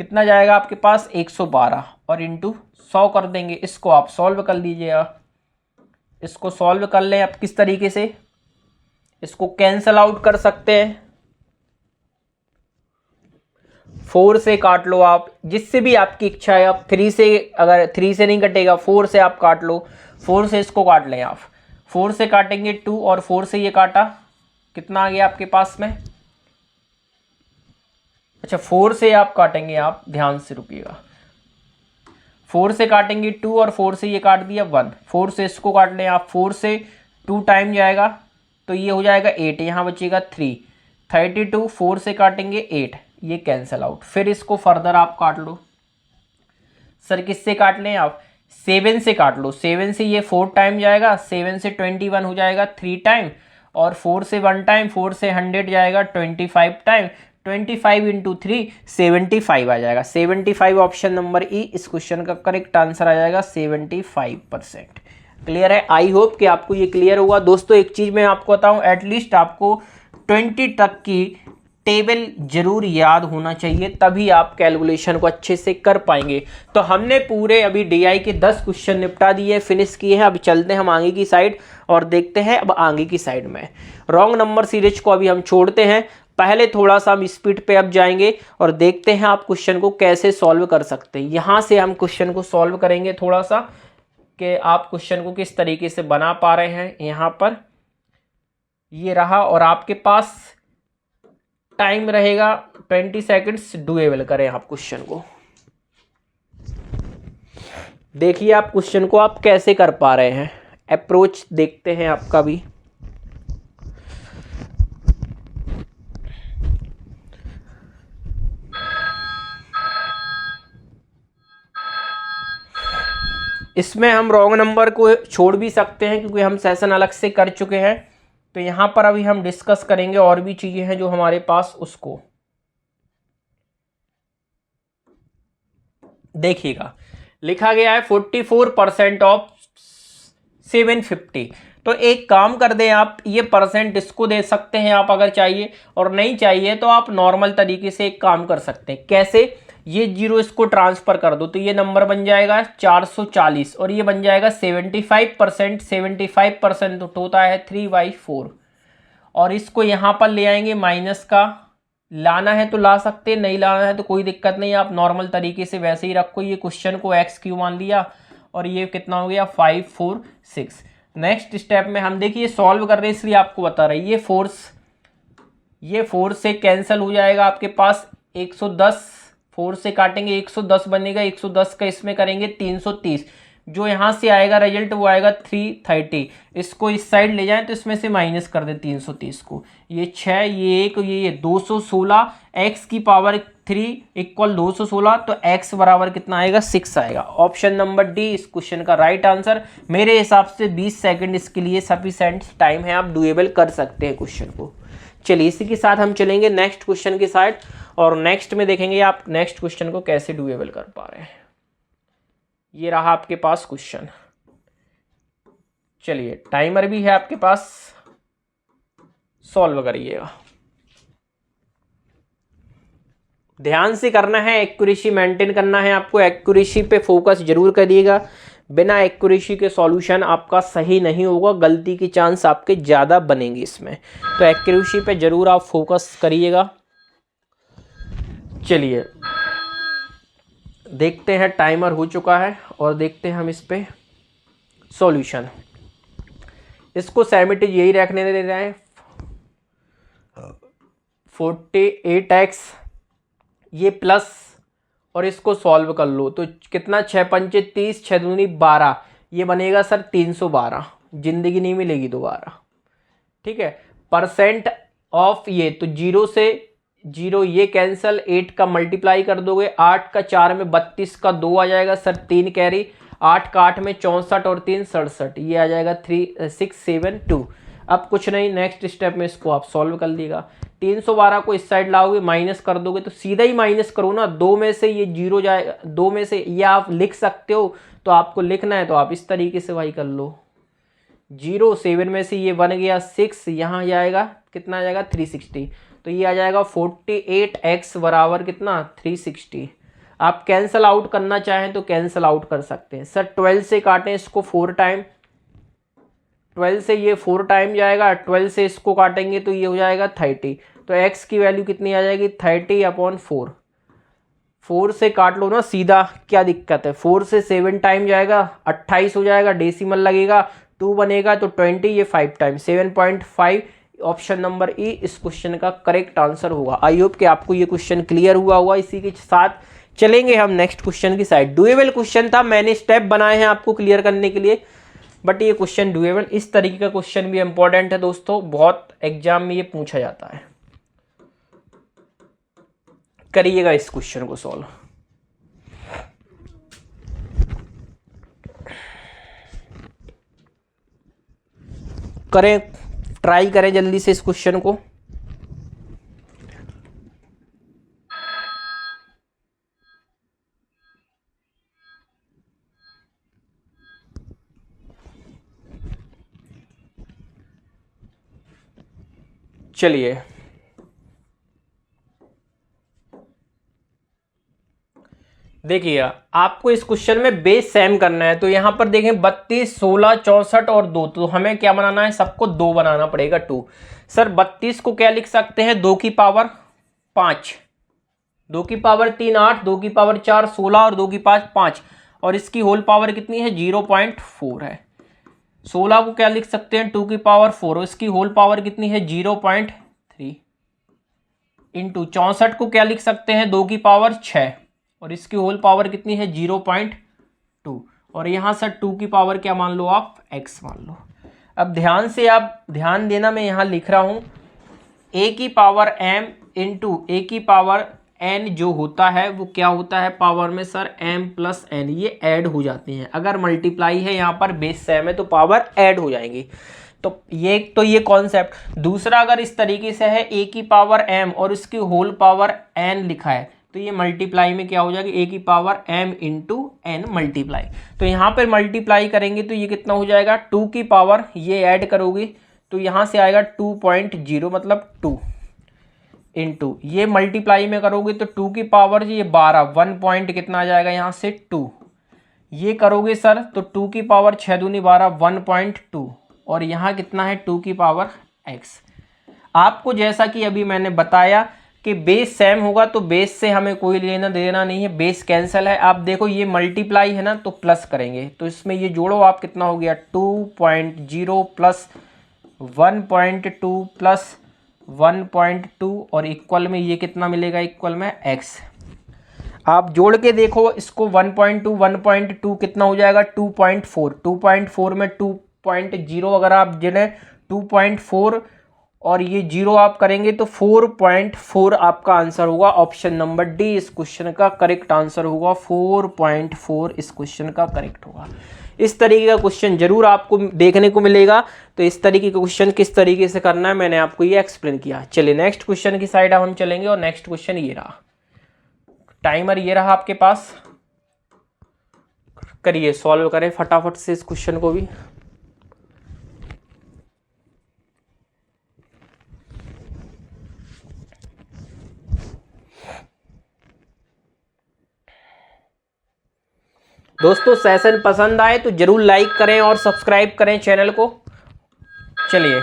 कितना जाएगा आपके पास 112 और इंटू 100 कर देंगे। इसको आप सॉल्व कर लीजिएगा, इसको सॉल्व कर लें आप किस तरीके से, इसको कैंसल आउट कर सकते हैं, 4 से काट लो आप, जिससे भी आपकी इच्छा है। आप 3 से, अगर 3 से नहीं कटेगा 4 से आप काट लो, 4 से इसको काट लें आप, 4 से काटेंगे 2 और 4 से ये काटा कितना आ गया आपके पास में? अच्छा 4 से आप काटेंगे, आप ध्यान से रुकिएगा। 4 से काटेंगे 2 और 4 से ये काट दिया 1। 4 से इसको काट लें आप, 4 से 2 टाइम जाएगा तो ये हो जाएगा 8, यहाँ बचेगा 3। 32 4 से काटेंगे 8, ये कैंसिल आउट। फिर इसको फर्दर आप काट लो। सर किससे काट लें आप? 7 से काट लो। 7 से ये 4 टाइम जाएगा, 7 से 21 हो जाएगा 3 टाइम, और 4 से 1 टाइम, 4 से 100 जाएगा 25 टाइम। 25 इंटू 3 75 आ जाएगा। 75 ऑप्शन नंबर ई इस क्वेश्चन का करेक्ट आंसर आ जाएगा 75%। क्लियर है? आई होप कि आपको ये क्लियर होगा। दोस्तों एक चीज़ मैं आपको बताऊं, एटलीस्ट आपको 20 तक की टेबल जरूर याद होना चाहिए, तभी आप कैलकुलेशन को अच्छे से कर पाएंगे। तो हमने पूरे अभी डीआई के 10 क्वेश्चन निपटा दिए, फिनिश किए हैं। अब चलते हैं हम आगे की साइड और देखते हैं अब आगे की साइड में रॉन्ग नंबर सीरीज को अभी हम छोड़ते हैं। पहले थोड़ा सा हम स्पीड पे अब जाएंगे और देखते हैं आप क्वेश्चन को कैसे सॉल्व कर सकते हैं। यहाँ से हम क्वेश्चन को सॉल्व करेंगे थोड़ा सा, कि आप क्वेश्चन को किस तरीके से बना पा रहे हैं। यहाँ पर ये रहा और आपके पास टाइम रहेगा 20 सेकंड्स। डुएबल करें आप क्वेश्चन को। देखिए आप क्वेश्चन को आप कैसे कर पा रहे हैं, अप्रोच देखते हैं आपका भी। इसमें हम रॉन्ग नंबर को छोड़ भी सकते हैं क्योंकि हम सेशन अलग से कर चुके हैं। तो यहाँ पर अभी हम डिस्कस करेंगे और भी चीजें हैं जो हमारे पास, उसको देखिएगा। लिखा गया है 44% ऑफ 750। तो एक काम कर दें आप, ये परसेंट इसको दे सकते हैं आप अगर चाहिए, और नहीं चाहिए तो आप नॉर्मल तरीके से एक काम कर सकते हैं। कैसे? ये 0 इसको ट्रांसफर कर दो तो ये नंबर बन जाएगा 440 और ये बन जाएगा 75%। 75% तो होता है 3/4, और इसको यहाँ पर ले आएंगे माइनस का। लाना है तो ला सकते हैं, नहीं लाना है तो कोई दिक्कत नहीं, आप नॉर्मल तरीके से वैसे ही रखो। ये क्वेश्चन को x³ मान लिया और ये कितना हो गया 546। नेक्स्ट स्टेप में हम देखिए सॉल्व कर रहे हैं इसलिए आपको बता रहे हैं। ये 4 से कैंसिल हो जाएगा आपके पास 110। 4 से काटेंगे 110 बनेगा, 110 का इसमें करेंगे 330। जो यहाँ से आएगा रिजल्ट वो आएगा 330। इसको इस साइड ले जाएं तो इसमें से माइनस कर दे 330 को। ये 6, ये 1, ये 216। x की पावर 3 इक्वल 216, तो x बराबर कितना आएगा 6 आएगा। ऑप्शन नंबर डी इस क्वेश्चन का राइट आंसर। मेरे हिसाब से 20 सेकंड इसके लिए सफिशिएंट टाइम है, आप डुएबल कर सकते हैं क्वेश्चन को। चलिए इसी के साथ हम चलेंगे नेक्स्ट क्वेश्चन की साइड और नेक्स्ट में देखेंगे आप नेक्स्ट क्वेश्चन को कैसे डुएबल कर पा रहे हैं। ये रहा आपके पास क्वेश्चन। चलिए टाइमर भी है आपके पास, सॉल्व करिएगा। ध्यान से करना है, एक्यूरेसी मेंटेन करना है आपको। एक्यूरेसी पे फोकस जरूर करिएगा, बिना एक्यूरेसी के सॉल्यूशन आपका सही नहीं होगा, गलती की चांस आपके ज़्यादा बनेंगे इसमें। तो एक्यूरेसी पे जरूर आप फोकस करिएगा। चलिए देखते हैं, टाइमर हो चुका है और देखते हैं हम इस पे सॉल्यूशन। इसको सेमिटिज यही रखने दे रहे हैं 48x, ये प्लस, और इसको सॉल्व कर लो तो कितना 6 पंचे 30, 6 दूनी 12, ये बनेगा सर 312। जिंदगी नहीं मिलेगी दोबारा, ठीक है। परसेंट ऑफ ये तो 0 से 0 ये कैंसल, 8 का मल्टीप्लाई कर दोगे, 8 का 4 में 32 का 2 आ जाएगा सर 3 कैरी, 8 का 8 में 64 और 3 67, ये आ जाएगा 3672। अब कुछ नहीं, नेक्स्ट स्टेप में इसको आप सॉल्व कर लीजिएगा। 312 को इस साइड लाओगे, माइनस कर दोगे तो सीधा ही माइनस करो ना, 2 में से ये 0 जाएगा, 2 में से ये आप लिख सकते हो, तो आपको लिखना है तो आप इस तरीके से भाई कर लो। 0 7 में से ये बन गया 6, यहाँ जाएगा कितना आ जाएगा 360, तो ये आ जाएगा 48x बराबर कितना 360। आप कैंसल आउट करना चाहें तो कैंसल आउट कर सकते हैं। सर 12 से काटें इसको 4 टाइम, 12 से ये 4 टाइम जाएगा, 12 से इसको काटेंगे तो ये हो जाएगा 30, तो x की वैल्यू कितनी आ जाएगी 30/4। 4 से काट लो ना सीधा, क्या दिक्कत है। 4 से 7 टाइम जाएगा 28 हो जाएगा, डेसिमल लगेगा 2 बनेगा तो 20, ये 5 टाइम 7.5 ऑप्शन नंबर ए इस क्वेश्चन का करेक्ट आंसर होगा। आई होप कि आपको ये क्वेश्चन क्लियर हुआ होगा। इसी के साथ चलेंगे हम नेक्स्ट क्वेश्चन की साइड। डुएबल क्वेश्चन था, मैंने स्टेप बनाए हैं आपको क्लियर करने के लिए, बट ये क्वेश्चन डुएबल, इस तरीके का क्वेश्चन भी इंपॉर्टेंट है दोस्तों, बहुत एग्जाम में ये पूछा जाता है। करिएगा इस क्वेश्चन को सॉल्व। करें, ट्राई करें जल्दी से इस क्वेश्चन को। चलिए देखिए, आपको इस क्वेश्चन में बेस सेम करना है। तो यहां पर देखें 32, 16, 64 और 2, तो हमें क्या बनाना है, सबको 2 बनाना पड़ेगा, 2। सर 32 को क्या लिख सकते हैं, 2 की पावर 5, 2 की पावर 3 8, 2 की पावर 4 16 और 2 की पावर 5, और इसकी होल पावर कितनी है, 0.4 है। 16 को क्या लिख सकते हैं, 2 की पावर 4, इसकी होल पावर कितनी है, 0.3, इंटू 64 को क्या लिख सकते हैं, 2 की पावर 6, और इसकी होल पावर कितनी है, 0.2, और यहां से 2 की पावर क्या मान लो आप, x मान लो। अब ध्यान से आप ध्यान देना, मैं यहां लिख रहा हूं a की पावर m इंटू a की पावर n जो होता है वो क्या होता है पावर में सर, m प्लस n, ये ऐड हो जाते हैं। अगर मल्टीप्लाई है यहाँ पर बेस सेम है तो पावर ऐड हो जाएंगी। तो ये कॉन्सेप्ट। दूसरा, अगर इस तरीके से है a की पावर m और इसकी होल पावर n लिखा है, तो ये मल्टीप्लाई में क्या हो जाएगा, a की power m into n multiply. तो यहाँ पर मल्टीप्लाई करेंगे तो ये कितना हो जाएगा, 2 की पावर, ये ऐड करोगे तो यहाँ से आएगा 2.0 मतलब 2, इंटू ये मल्टीप्लाई में करोगे तो 2 की पावर ये 12, 1 पॉइंट कितना आ जाएगा यहाँ से 2, ये करोगे सर तो 2 की पावर 6 दूनी 12, 1.2, और यहाँ कितना है 2 की पावर x। आपको जैसा कि अभी मैंने बताया कि बेस सेम होगा तो बेस से हमें कोई लेना देना नहीं है, बेस कैंसिल है। आप देखो ये मल्टीप्लाई है ना तो प्लस करेंगे, तो इसमें ये जोड़ो आप, कितना हो गया 2.0 प्लस 1.2 प्लस 1.2, और इक्वल में ये कितना मिलेगा, इक्वल में x। आप जोड़ के देखो इसको, 1.2 1.2 कितना हो जाएगा, 2.4, 2.4 में 2.0 अगर आप जिन्हें 2.4 और ये 0 आप करेंगे तो 4.4 आपका आंसर होगा। ऑप्शन नंबर डी इस क्वेश्चन का करेक्ट आंसर होगा, 4.4 इस क्वेश्चन का करेक्ट होगा। इस तरीके का क्वेश्चन जरूर आपको देखने को मिलेगा। तो इस तरीके का क्वेश्चन किस तरीके से करना है मैंने आपको ये एक्सप्लेन किया। चलिए नेक्स्ट क्वेश्चन की साइड हम चलेंगे, और नेक्स्ट क्वेश्चन ये रहा, टाइमर ये रहा आपके पास, करिए सॉल्व करें फटाफट से इस क्वेश्चन को भी। दोस्तों सेशन पसंद आए तो जरूर लाइक करें और सब्सक्राइब करें चैनल को। चलिए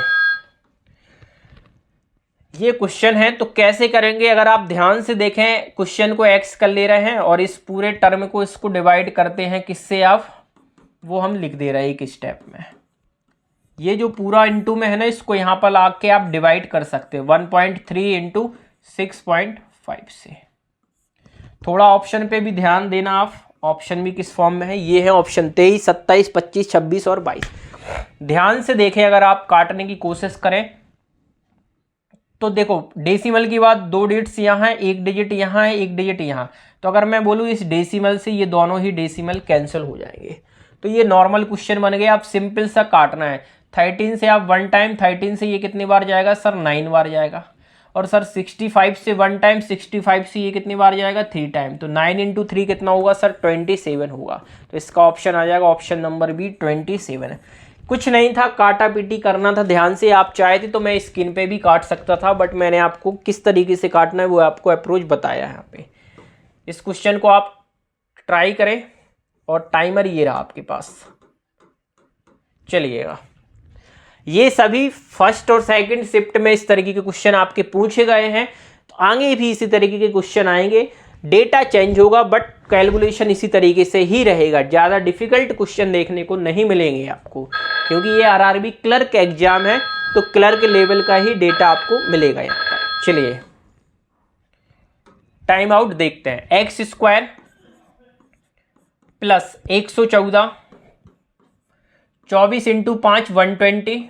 ये क्वेश्चन है तो कैसे करेंगे, अगर आप ध्यान से देखें क्वेश्चन को x कर ले रहे हैं और इस पूरे टर्म को इसको डिवाइड करते हैं किससे, आप वो हम लिख दे रहे हैं एक स्टेप में। ये जो पूरा इंटू में है ना, इसको यहाँ पर आके आप डिवाइड कर सकते हैं 1.3 इंटू 6.5 से। थोड़ा ऑप्शन पे भी ध्यान देना आप, ऑप्शन भी किस फॉर्म में है, ये है ऑप्शन 23, 27, 25, 26 और 22। ध्यान से देखें, अगर आप काटने की कोशिश करें तो देखो डेसिमल की बात, 2 डिजिट्स यहाँ है, 1 डिजिट यहाँ है, 1 डिजिट यहाँ, तो अगर मैं बोलूँ इस डेसिमल से ये दोनों ही डेसिमल कैंसिल हो जाएंगे। तो ये नॉर्मल क्वेश्चन बन गया। आप सिंपल सा काटना है, 13 से आप 1 टाइम, 13 से ये कितनी बार जाएगा सर, 9 बार जाएगा, और सर 65 से 1 टाइम, 65 से ये कितनी बार जाएगा, 3 टाइम, तो 9 इंटू 3 कितना होगा सर, 27 होगा। तो इसका ऑप्शन आ जाएगा ऑप्शन नंबर बी 27 है। कुछ नहीं था, काटा पीटी करना था ध्यान से। आप चाहे थे तो मैं स्क्रीन पे भी काट सकता था, बट मैंने आपको किस तरीके से काटना है वो आपको अप्रोच बताया है यहाँ पे। इस क्वेश्चन को आप ट्राई करें, और टाइमर ये रहा आपके पास। चलिएगा, ये सभी फर्स्ट और सेकंड शिफ्ट में इस तरीके के क्वेश्चन आपके पूछे गए हैं, तो आगे भी इसी तरीके के क्वेश्चन आएंगे। डेटा चेंज होगा बट कैलकुलेशन इसी तरीके से ही रहेगा। ज़्यादा डिफिकल्ट क्वेश्चन देखने को नहीं मिलेंगे आपको, क्योंकि ये आरआरबी क्लर्क एग्जाम है। तो क्लर्क लेवल का ही डेटा आपको मिलेगा यहाँ पर। चलिए टाइम आउट देखते हैं। एक्स स्क्वायर प्लस 114, 24 इंटू 5 120,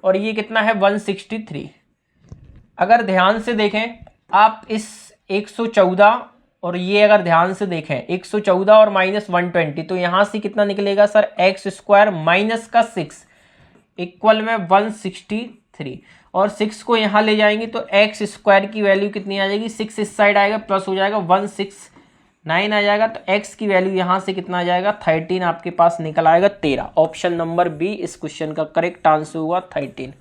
और ये कितना है 163। अगर ध्यान से देखें आप इस 114 और ये अगर ध्यान से देखें 114 और माइनस 120, तो यहां से कितना निकलेगा सर, एक्स स्क्वायर माइनस का 6 इक्वल में 163, और 6 को यहां ले जाएंगे तो एक्स स्क्वायर की वैल्यू कितनी आ जाएगी, 6 इस साइड आएगा प्लस हो जाएगा 169 आ जाएगा, तो एक्स की वैल्यू यहां से कितना आ जाएगा 13 आपके पास निकल आएगा 13। ऑप्शन नंबर बी इस क्वेश्चन का करेक्ट आंसर हुआ 13।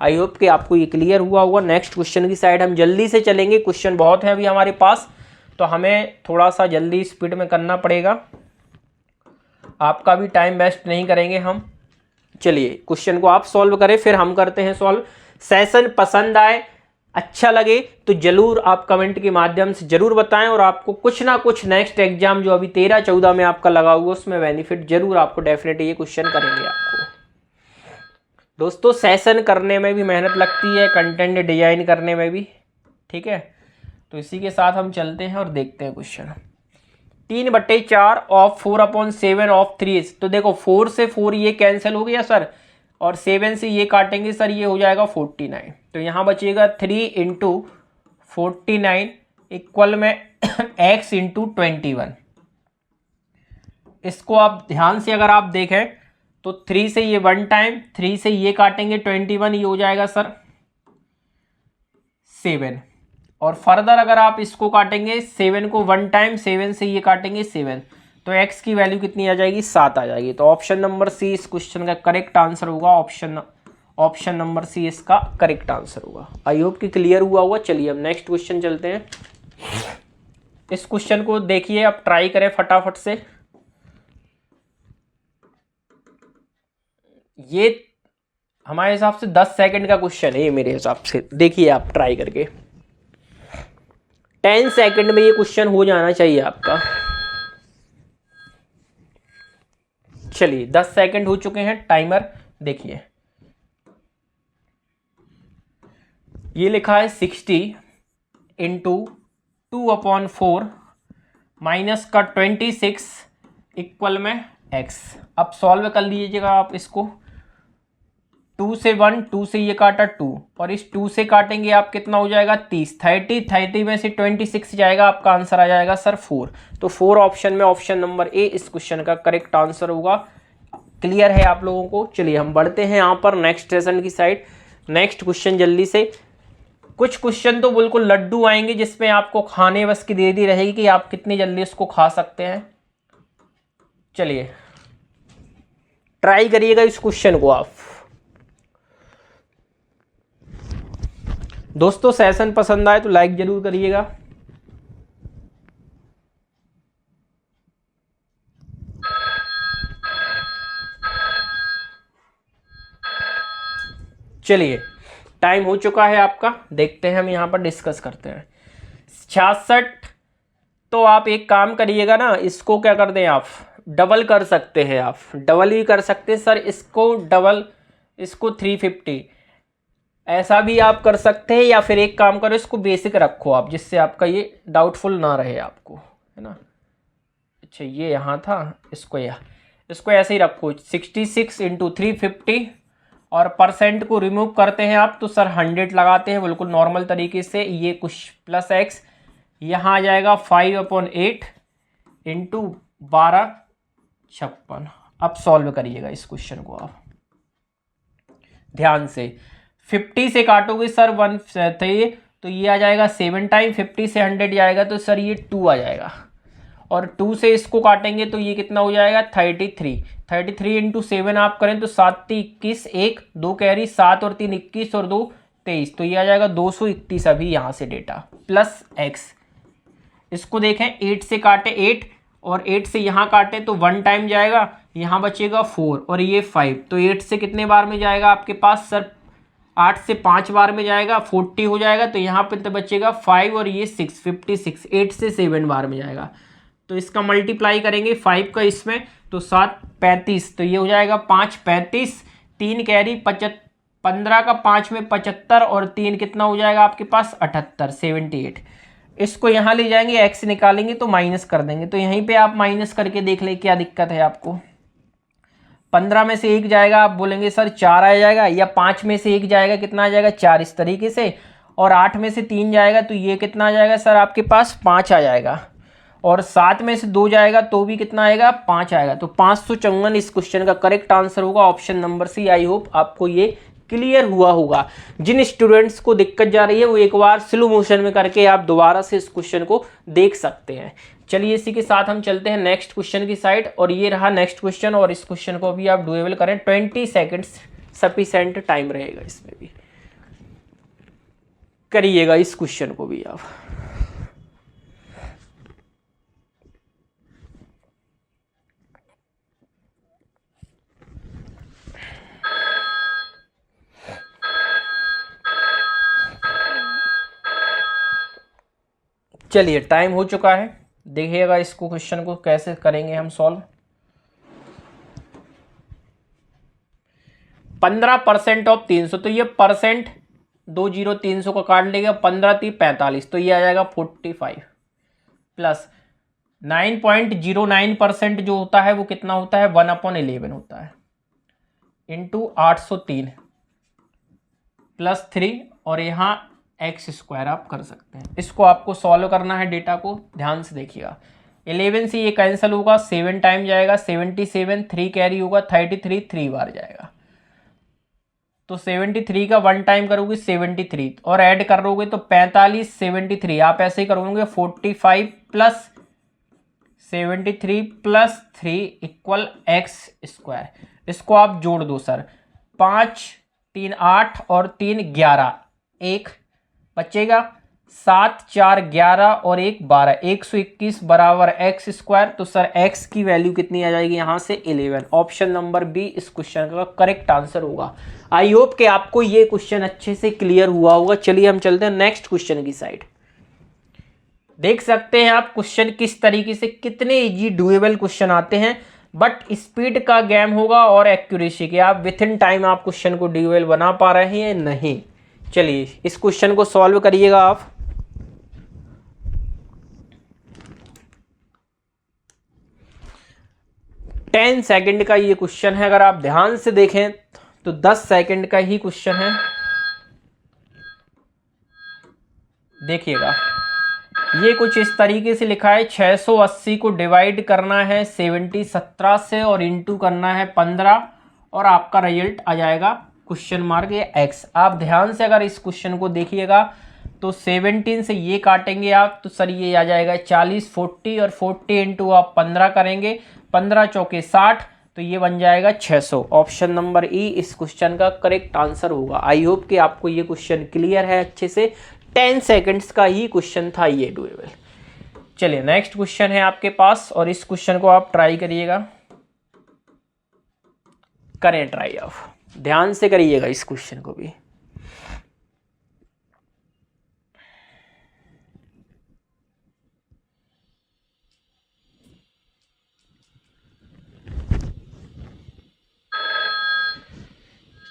आई होप कि आपको ये क्लियर हुआ होगा। नेक्स्ट क्वेश्चन की साइड हम जल्दी से चलेंगे, क्वेश्चन बहुत है अभी हमारे पास, तो हमें थोड़ा सा जल्दी स्पीड में करना पड़ेगा, आपका भी टाइम वेस्ट नहीं करेंगे हम। चलिए क्वेश्चन को आप सॉल्व करें, फिर हम करते हैं सॉल्व। सेशन पसंद आए, अच्छा लगे तो जरूर आप कमेंट के माध्यम से जरूर बताएं, और आपको कुछ ना कुछ नेक्स्ट एग्जाम जो अभी 13-14 में आपका लगा हुआ उसमें बेनिफिट जरूर आपको डेफिनेटली ये क्वेश्चन करेंगे आपको। दोस्तों सेशन करने में भी मेहनत लगती है, कंटेंट डिजाइन करने में भी, ठीक है। तो इसी के साथ हम चलते हैं और देखते हैं क्वेश्चन। 3/4 of 4/7 of 3। तो देखो 4 से 4 ये कैंसिल हो गया सर, और 7 से ये काटेंगे सर, ये हो जाएगा 49। तो यहाँ बचेगा 3 इंटू 49 इक्वल में x इंटू 21। इसको आप ध्यान से अगर आप देखें तो 3 से ये 1 टाइम, 3 से ये काटेंगे 21, ये हो जाएगा सर 7, और फर्दर अगर आप इसको काटेंगे 7 को 1 टाइम, 7 से ये काटेंगे 7, तो x की वैल्यू कितनी आ जाएगी 7 आ जाएगी। तो ऑप्शन नंबर सी इस क्वेश्चन का करेक्ट आंसर होगा। ऑप्शन नंबर सी इसका करेक्ट आंसर होगा। आई होप कि क्लियर हुआ होगा। चलिए अब नेक्स्ट क्वेश्चन चलते हैं। इस क्वेश्चन को देखिए, अब ट्राई करें फटाफट से। ये हमारे हिसाब से 10 सेकंड का क्वेश्चन है ये मेरे हिसाब से, देखिए आप ट्राई करके। 10 सेकंड में ये क्वेश्चन हो जाना चाहिए आपका। चलिए 10 सेकंड हो चुके हैं, टाइमर देखिए। ये लिखा है 60 इंटू 2/4 माइनस का 26 इक्वल में x। अब सॉल्व कर लीजिएगा आप इसको। 2 से 1, 2 से ये काटा 2, और इस 2 से काटेंगे आप कितना हो जाएगा 30, 30 में से 26 जाएगा, आपका आंसर आ जाएगा सर 4। तो 4 ऑप्शन में ऑप्शन नंबर ए इस क्वेश्चन का करेक्ट आंसर होगा। क्लियर है आप लोगों को। चलिए हम बढ़ते हैं यहाँ पर नेक्स्ट सेशन की साइड। नेक्स्ट क्वेश्चन जल्दी से। कुछ क्वेश्चन तो बिल्कुल लड्डू आएंगे जिसमें आपको खाने बस की देरी रहेगी कि आप कितनी जल्दी इसको खा सकते हैं। चलिए ट्राई करिएगा इस क्वेश्चन को आप। दोस्तों सेशन पसंद आए तो लाइक जरूर करिएगा। चलिए टाइम हो चुका है आपका, देखते हैं हम यहाँ पर डिस्कस करते हैं। 66, तो आप एक काम करिएगा ना, इसको क्या कर दें आप डबल कर सकते हैं, आप डबल भी कर सकते हैं सर, इसको डबल, इसको 350 ऐसा भी आप कर सकते हैं, या फिर एक काम करो इसको बेसिक रखो आप, जिससे आपका ये डाउटफुल ना रहे आपको, है ना। अच्छा ये यहाँ था, इसको ऐसे ही रखो 66 इंटू 350, और परसेंट को रिमूव करते हैं आप तो सर 100 लगाते हैं बिल्कुल नॉर्मल तरीके से। ये कुछ प्लस एक्स यहाँ आ जाएगा 5/8 इंटू 1256। अब सॉल्व करिएगा इस क्वेश्चन को आप ध्यान से। 50 से काटोगे सर 1 थे, तो ये आ जाएगा 7 टाइम, 50 से 100 जाएगा तो सर ये 2 आ जाएगा, और 2 से इसको काटेंगे तो ये कितना हो जाएगा 33 इंटू 7 आप करें तो 7 21, 1 2 कैरी 7 और 3 21 और 2 23, तो ये आ जाएगा 231 अभी यहाँ से डेटा प्लस x। इसको देखें 8 से काटे 8, और 8 से यहाँ काटे तो 1 टाइम जाएगा, यहाँ बचेगा 4 और ये 5, तो 8 से कितने बार में जाएगा आपके पास सर 8 से 5 बार में जाएगा, 40 हो जाएगा, तो यहाँ पे तो बचेगा 5 और ये 6 56। 8 से 7 बार में जाएगा, तो इसका मल्टीप्लाई करेंगे 5 का इसमें तो 7 35, तो ये हो जाएगा 5 35, 3 कैरी 15 का 5 में 75 और 3 कितना हो जाएगा आपके पास 78, 78। इसको यहाँ ले जाएंगे, एक्स निकालेंगे तो माइनस कर देंगे, तो यहीं पे आप माइनस करके देख ले क्या दिक्कत है आपको। 15 में से 1 जाएगा, आप बोलेंगे सर 4 आ जाएगा, या 5 में से 1 जाएगा कितना आ जाएगा 4, इस तरीके से। और 8 में से 3 जाएगा तो ये कितना आ जाएगा सर आपके पास 5 आ जाएगा। और 7 में से 2 जाएगा तो भी कितना आएगा 5 आएगा। तो 554 इस क्वेश्चन का करेक्ट आंसर होगा option number C. I hope आपको ये क्लियर हुआ होगा। जिन स्टूडेंट्स को दिक्कत जा रही है वो एक बार स्लो मोशन में करके आप दोबारा से इस क्वेश्चन को देख सकते हैं। चलिए इसी के साथ हम चलते हैं नेक्स्ट क्वेश्चन की साइड, और ये रहा नेक्स्ट क्वेश्चन, और इस क्वेश्चन को भी आप डुएबल करें। 20 सेकेंड्स सफिशिएंट टाइम रहेगा, इसमें भी करिएगा इस क्वेश्चन को भी आप। चलिए टाइम हो चुका है, देखिएगा इसको क्वेश्चन को कैसे करेंगे हम सॉल्व। 15% ऑफ 300, तो ये परसेंट 20 300 का काट लेगा, 15 3 45, तो ये आ जाएगा 45 प्लस 9.09% जो होता है वो कितना होता है 1/11 होता है, इंटू 803 प्लस 3, और यहाँ एक्स स्क्वायर आप कर सकते हैं। इसको आपको सॉल्व करना है, डेटा को ध्यान से देखिएगा। 11 से ये कैंसिल होगा, 7 टाइम जाएगा 77, 3 कैरी होगा 33, 3 बार जाएगा। तो 73 का 1 टाइम करोगे 73, और ऐड कर लोगे तो 45 73, आप ऐसे ही करोगे 45 plus 73 plus 3 equal x square. इसको आप जोड़ दो सर, 5 3 8 और 3 11, 1 बचेगा, 7 4 11 और 1 12, 121 बराबर एक्स स्क्वायर। तो सर एक्स की वैल्यू कितनी आ जाएगी यहाँ से 11। ऑप्शन नंबर बी इस क्वेश्चन का करेक्ट आंसर होगा। आई होप कि आपको ये क्वेश्चन अच्छे से क्लियर हुआ होगा। चलिए हम चलते हैं नेक्स्ट क्वेश्चन की साइड। देख सकते हैं आप क्वेश्चन किस तरीके से, कितने इजी डुएबल क्वेश्चन आते हैं, बट स्पीड का गेम होगा और एक्यूरेसी के, आप विथ इन टाइम आप क्वेश्चन को डुएबल बना पा रहे हैं नहीं। चलिए इस क्वेश्चन को सॉल्व करिएगा आप। टेन सेकंड का ये क्वेश्चन है, अगर आप ध्यान से देखें तो 10 सेकंड का ही क्वेश्चन है। देखिएगा ये कुछ इस तरीके से लिखा है, 680 को डिवाइड करना है 17 से और इंटू करना है 15, और आपका रिजल्ट आ जाएगा क्वेश्चन मार्क या एक्स। आप ध्यान से अगर इस क्वेश्चन को देखिएगा तो 17 से ये काटेंगे आप, तो सर ये आ जाएगा 40 40, और 40 इंटू आप 15 करेंगे, 15 चौके 60, तो ये बन जाएगा 600। ऑप्शन नंबर ई इस क्वेश्चन का करेक्ट आंसर होगा। आई होप कि आपको ये क्वेश्चन क्लियर है अच्छे से। 10 सेकंड्स का ही क्वेश्चन था ये डुएबल। चलिए नेक्स्ट क्वेश्चन है आपके पास, और इस क्वेश्चन को आप ट्राई करिएगा, करें ट्राई, आप ध्यान से करिएगा इस क्वेश्चन को भी।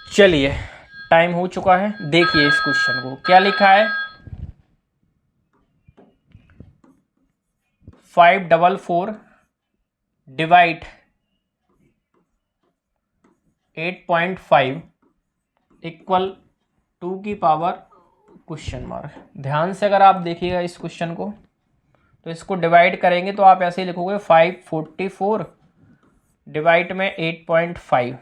चलिए टाइम हो चुका है, देखिए इस क्वेश्चन को क्या लिखा है। 544 डिवाइड 8.5 इक्वल 2 की पावर क्वेश्चन मार्क। ध्यान से अगर आप देखिएगा इस क्वेश्चन को, तो इसको डिवाइड करेंगे तो आप ऐसे ही लिखोगे 544 डिवाइड में 8.5,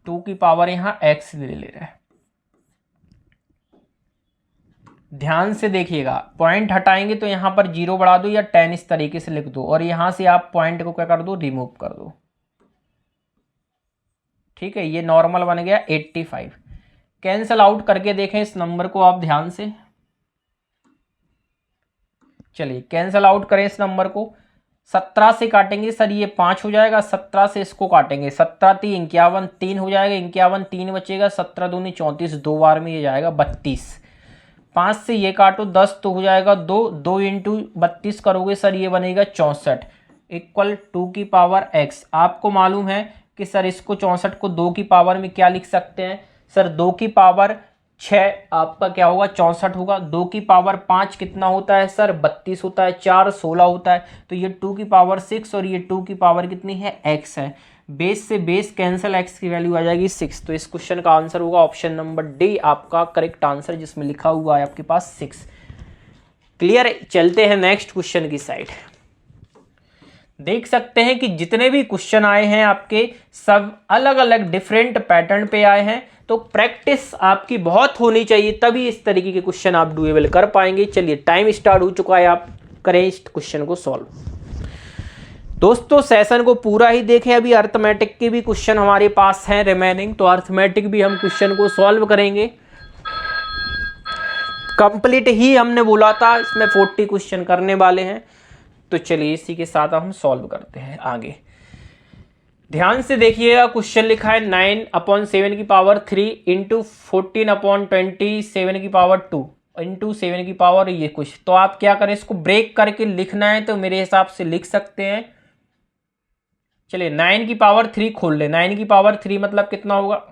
2 की पावर यहाँ x ले रहा है। ध्यान से देखिएगा, पॉइंट हटाएंगे तो यहाँ पर 0 बढ़ा दो या 10 इस तरीके से लिख दो, और यहाँ से आप पॉइंट को क्या कर दो रिमूव कर दो। ठीक है, ये नॉर्मल बन गया 85। कैंसल आउट करके देखें इस नंबर को आप ध्यान से। चलिए कैंसल आउट करें इस नंबर को। 17 से काटेंगे सर ये 5 हो जाएगा, 17 से इसको काटेंगे 17 3 51, 3 हो जाएगा, 51 3 बचेगा, 17 दूनी 34, 2 बार में ये जाएगा 32। 5 से ये काटो 10 तो हो जाएगा 2, 2 इंटू 32 करोगे सर ये बनेगा 64 इक्वल 2 की पावर x। आपको मालूम है कि सर इसको 64 को 2 की पावर में क्या लिख सकते हैं। सर 2 की पावर 6 आपका क्या होगा 64 होगा। 2 की पावर 5 कितना होता है सर 32 होता है। 4 16 होता है। तो ये 2 की पावर 6 और ये 2 की पावर कितनी है x है। बेस से बेस कैंसिल, x की वैल्यू आ जाएगी 6। तो इस क्वेश्चन का आंसर होगा ऑप्शन नंबर डी आपका करेक्ट आंसर, जिसमें लिखा हुआ है आपके पास 6। क्लियर। चलते हैं नेक्स्ट क्वेश्चन की साइड। देख सकते हैं कि जितने भी क्वेश्चन आए हैं आपके सब अलग अलग डिफरेंट पैटर्न पे आए हैं। तो प्रैक्टिस आपकी बहुत होनी चाहिए, तभी इस तरीके के क्वेश्चन आप डुएबल कर पाएंगे। चलिए टाइम स्टार्ट हो चुका है, आप करें इस क्वेश्चन को सॉल्व। दोस्तों सेशन को पूरा ही देखें, अभी अर्थमेटिक के भी क्वेश्चन हमारे पास हैं रिमेनिंग, तो अर्थमेटिक भी हम क्वेश्चन को सॉल्व करेंगे। कंप्लीट ही हमने बोला था, इसमें 40 क्वेश्चन करने वाले हैं। तो चलिए इसी के साथ हम सॉल्व करते हैं आगे। ध्यान से देखिएगा, क्वेश्चन लिखा है 9/7 की पावर 3 इंटू 14/27 की पावर 2 इंटू 7 की पावर ये कुछ। तो आप क्या करें, इसको ब्रेक करके लिखना है तो मेरे हिसाब से लिख सकते हैं। चलिए 9 की पावर 3 खोल ले। 9 की पावर 3 मतलब कितना होगा,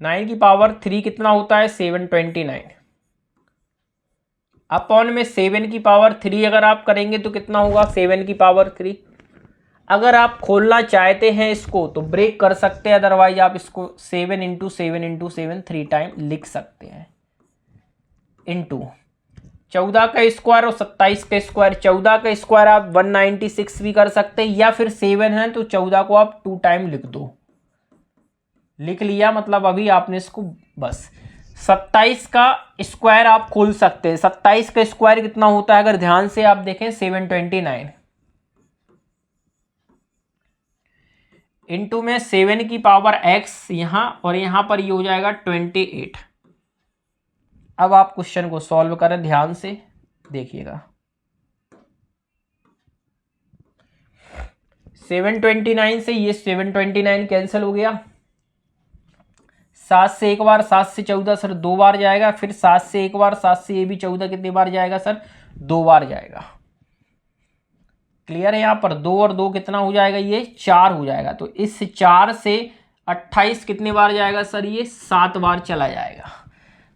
9 की पावर 3 कितना होता है 729 अपॉन में 7 की पावर 3 अगर आप करेंगे तो कितना होगा 7 की पावर 3। अगर आप खोलना चाहते हैं इसको तो ब्रेक कर सकते हैं, अदरवाइज आप इसको 7 इंटू 7 इंटू 7 3 टाइम लिख सकते हैं। इंटू 14 का स्क्वायर और 27 का स्क्वायर। 14 का स्क्वायर आप 196 भी कर सकते हैं, या फिर 7 है तो 14 को आप 2 टाइम लिख दो। लिख लिया मतलब अभी आपने इसको बस 27 का स्क्वायर आप खोल सकते हैं। 27 का स्क्वायर कितना होता है अगर ध्यान से आप देखें 729 इंटू में 7 की पावर x यहां और यहां पर ये हो जाएगा 28। अब आप क्वेश्चन को सॉल्व करें, ध्यान से देखिएगा। 729 से ये 729 कैंसिल हो गया। 7 से एक बार, 7 से 14 सर 2 बार जाएगा। फिर 7 से एक बार, 7 से ये भी 14 कितनी बार जाएगा सर 2 बार जाएगा। क्लियर है। यहाँ पर 2 और 2 कितना हो जाएगा ये 4 हो जाएगा। तो इस 4 से 28 कितनी बार जाएगा सर ये 7 बार चला जाएगा।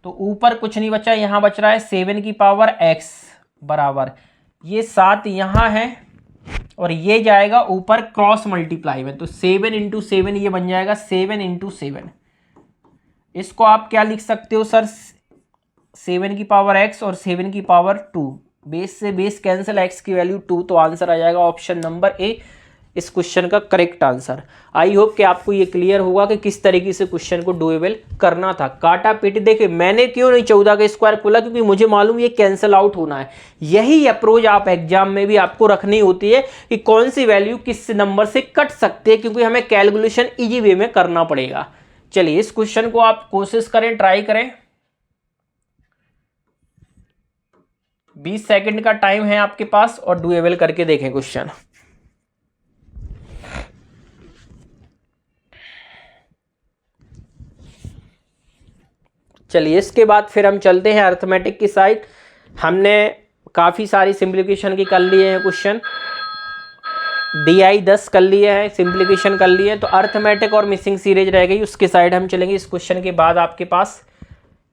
तो ऊपर कुछ नहीं बचा, यहाँ बच रहा है 7 की पावर x बराबर ये 7 यहाँ है और ये जाएगा ऊपर क्रॉस मल्टीप्लाई में। तो 7 इंटू 7 ये बन जाएगा 7 इंटू 7। इसको आप क्या लिख सकते हो सर 7 की पावर x और 7 की पावर 2। बेस से बेस कैंसिल, x की वैल्यू 2। तो आंसर आ जाएगा ऑप्शन नंबर ए इस क्वेश्चन का करेक्ट आंसर। आई होप कि आपको ये क्लियर होगा कि किस तरीके से क्वेश्चन को डुएबल करना था। काटा पीटी देखिए मैंने क्यों नहीं 14 का स्क्वायर खोला, क्योंकि मुझे मालूम ये कैंसिल आउट होना है। यही अप्रोच आप एग्जाम में भी आपको रखनी होती है कि कौन सी वैल्यू किस नंबर से कट सकती है, क्योंकि हमें कैलकुलेशन ईजी वे में करना पड़ेगा। चलिए इस क्वेश्चन को आप कोशिश करें, ट्राई करें। 20 सेकंड का टाइम है आपके पास और डुएबल करके देखें क्वेश्चन। चलिए इसके बाद फिर हम चलते हैं अर्थमेटिक की साइड। हमने काफी सारी सिंप्लीफिकेशन की कर लिए हैं क्वेश्चन, DI 10 कर लिए हैं, सिंप्लीफिकेशन कर लिए हैं। तो अर्थमेटिक और मिसिंग सीरीज रह गई, उसके साइड हम चलेंगे इस क्वेश्चन के बाद आपके पास,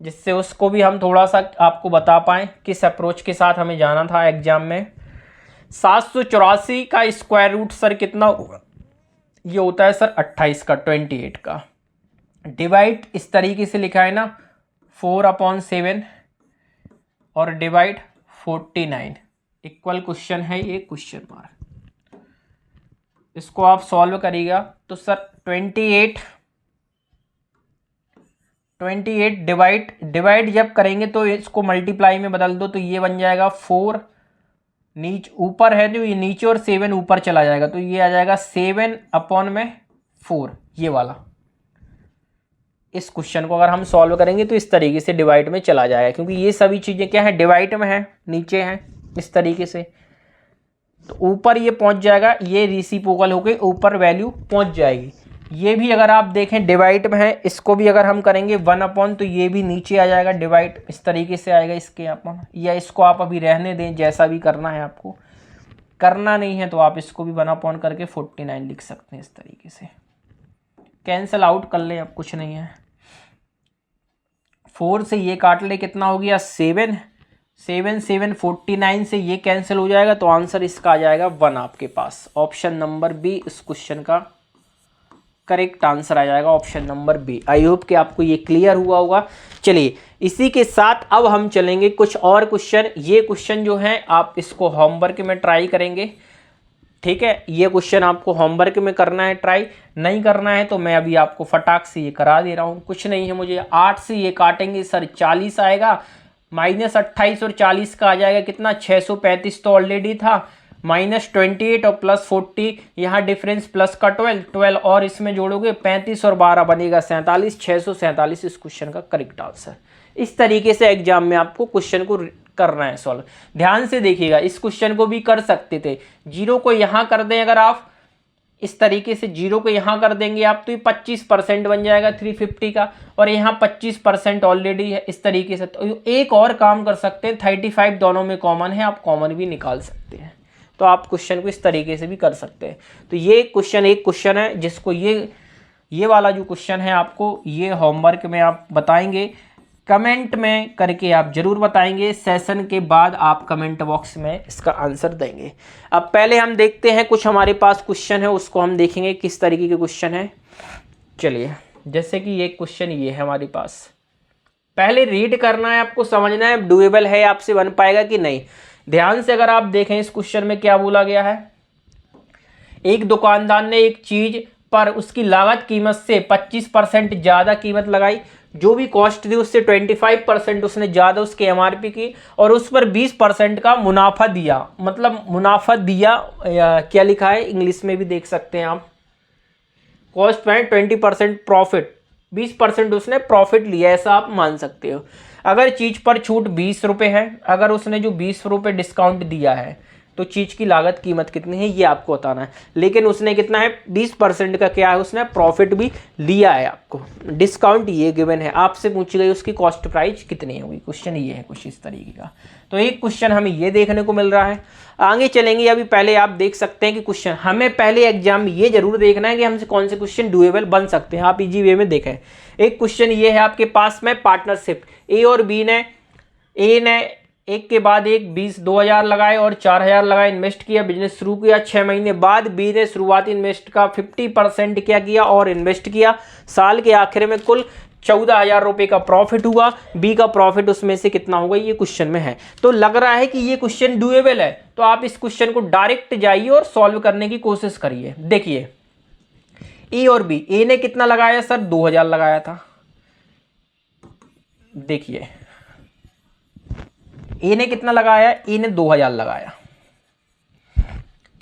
जिससे उसको भी हम थोड़ा सा आपको बता पाएँ किस अप्रोच के साथ हमें जाना था एग्जाम में। 784 का स्क्वायर रूट सर कितना होगा, ये होता है सर 28 का 28 का। डिवाइड इस तरीके से लिखा है ना 4/7 और डिवाइड 49 इक्वल क्वेश्चन है ये क्वेश्चन मार्क। इसको आप सॉल्व करिएगा तो सर 28 डिवाइड जब करेंगे तो इसको मल्टीप्लाई में बदल दो, तो ये बन जाएगा 4 नीचे ऊपर है जो ये नीचे और 7 ऊपर चला जाएगा, तो ये आ जाएगा 7/4 ये वाला। इस क्वेश्चन को अगर हम सॉल्व करेंगे तो इस तरीके से डिवाइड में चला जाएगा, क्योंकि ये सभी चीज़ें क्या है डिवाइड में है, नीचे हैं इस तरीके से। तो ऊपर ये पहुंच जाएगा, ये रेसिप्रोकल होके ऊपर वैल्यू पहुंच जाएगी। ये भी अगर आप देखें डिवाइड में है, इसको भी अगर हम करेंगे 1/, तो ये भी नीचे आ जाएगा, डिवाइड इस तरीके से आएगा इसके अपन, या इसको आप अभी रहने दें जैसा भी करना है आपको। करना नहीं है तो आप इसको भी 1/, करके 49 लिख सकते हैं इस तरीके से। कैंसल आउट कर ले, अब कुछ नहीं है। 4 से ये काट ले, कितना हो गया 7, 7 7 49 से ये कैंसिल हो जाएगा, तो आंसर इसका आ जाएगा 1 आपके पास। ऑप्शन नंबर बी इस क्वेश्चन का करेक्ट आंसर आ जाएगा, option number B. I hope कि आपको ये क्लियर हुआ होगा। चलिए इसी के साथ अब हम चलेंगे कुछ और क्वेश्चन। ये क्वेश्चन जो है आप इसको होमवर्क में ट्राई करेंगे, ठीक है। ये क्वेश्चन आपको होमवर्क में करना है, ट्राई नहीं करना है तो मैं अभी आपको फटाक से ये करा दे रहा हूँ। कुछ नहीं है, मुझे 8 से ये काटेंगे सर 40 आएगा, -28 और 40 का आ जाएगा कितना 635 तो ऑलरेडी था, -28 और +40, यहाँ डिफरेंस प्लस का 12 और इसमें जोड़ोगे 35 और 12 बनेगा 47, 647 इस क्वेश्चन का करेक्ट आंसर। इस तरीके से एग्जाम में आपको क्वेश्चन को करना है सॉल्व। ध्यान से देखिएगा, इस क्वेश्चन को भी कर सकते थे, 0 को यहाँ कर दें अगर आप इस तरीके से 0 को यहाँ कर देंगे आप तो ये 25% बन जाएगा 350 का, और यहाँ 25% ऑलरेडी है इस तरीके से। तो एक और काम कर सकते हैं, 35 दोनों में कॉमन है, आप कॉमन भी निकाल सकते हैं, तो आप क्वेश्चन को इस तरीके से भी कर सकते हैं। तो ये क्वेश्चन एक क्वेश्चन है जिसको ये वाला जो क्वेश्चन है आपको ये होमवर्क में आप बताएंगे, कमेंट में करके आप जरूर बताएंगे। सेशन के बाद आप कमेंट बॉक्स में इसका आंसर देंगे। अब पहले हम देखते हैं कुछ हमारे पास क्वेश्चन है, उसको हम देखेंगे किस तरीके के क्वेश्चन है। चलिए जैसे कि ये क्वेश्चन ये है हमारे पास, पहले रीड करना है, आपको समझना है डुएबल है, आपसे बन पाएगा कि नहीं। ध्यान से अगर आप देखें इस क्वेश्चन में क्या बोला गया है, एक दुकानदार ने एक चीज पर उसकी लागत कीमत से 25% ज्यादा कीमत लगाई, जो भी कॉस्ट थी उससे 25% उसने ज्यादा उसके एमआरपी की और उस पर 20% का मुनाफा दिया। मतलब मुनाफा दिया क्या लिखा है इंग्लिश में भी देख सकते हैं आप, कॉस्ट में 20% प्रॉफिट, 20% उसने प्रॉफिट लिया, ऐसा आप मान सकते हो। अगर चीज पर छूट 20 रुपये है, अगर उसने जो 20 रुपये डिस्काउंट दिया है तो चीज की लागत कीमत कितनी है ये आपको बताना है। लेकिन उसने कितना है 20% का क्या है, उसने प्रॉफिट भी लिया है, आपको डिस्काउंट ये गिवन है, आपसे पूछी गई उसकी कॉस्ट प्राइस कितनी होगी। क्वेश्चन ये है कुछ इस तरीके का। तो एक क्वेश्चन हमें ये देखने को मिल रहा है। आगे चलेंगे, अभी पहले आप देख सकते हैं कि क्वेश्चन हमें पहले एग्जाम में ये जरूर देखना है कि हमसे कौन से क्वेश्चन डुएबल बन सकते हैं, आप इजी वे में देखें। एक क्वेश्चन ये है आपके पास में, पार्टनरशिप ए और बी ने, ए ने एक के बाद एक 20,000 लगाए और 4,000 लगाए, इन्वेस्ट किया, बिजनेस शुरू किया। 6 महीने बाद बी ने शुरुआती इन्वेस्ट का 50% क्या किया और इन्वेस्ट किया। साल के आखिर में कुल 14,000 रुपए का प्रॉफिट हुआ, बी का प्रॉफिट उसमें से कितना होगा ये क्वेश्चन में है। तो लग रहा है कि ये क्वेश्चन डुएबल है, तो आप इस क्वेश्चन को डायरेक्ट जाइए और सॉल्व करने की कोशिश करिए। देखिए ए और बी, ए ने कितना लगाया सर 2,000 लगाया था, देखिए ए ने कितना लगाया, ए ने 2,000 लगाया।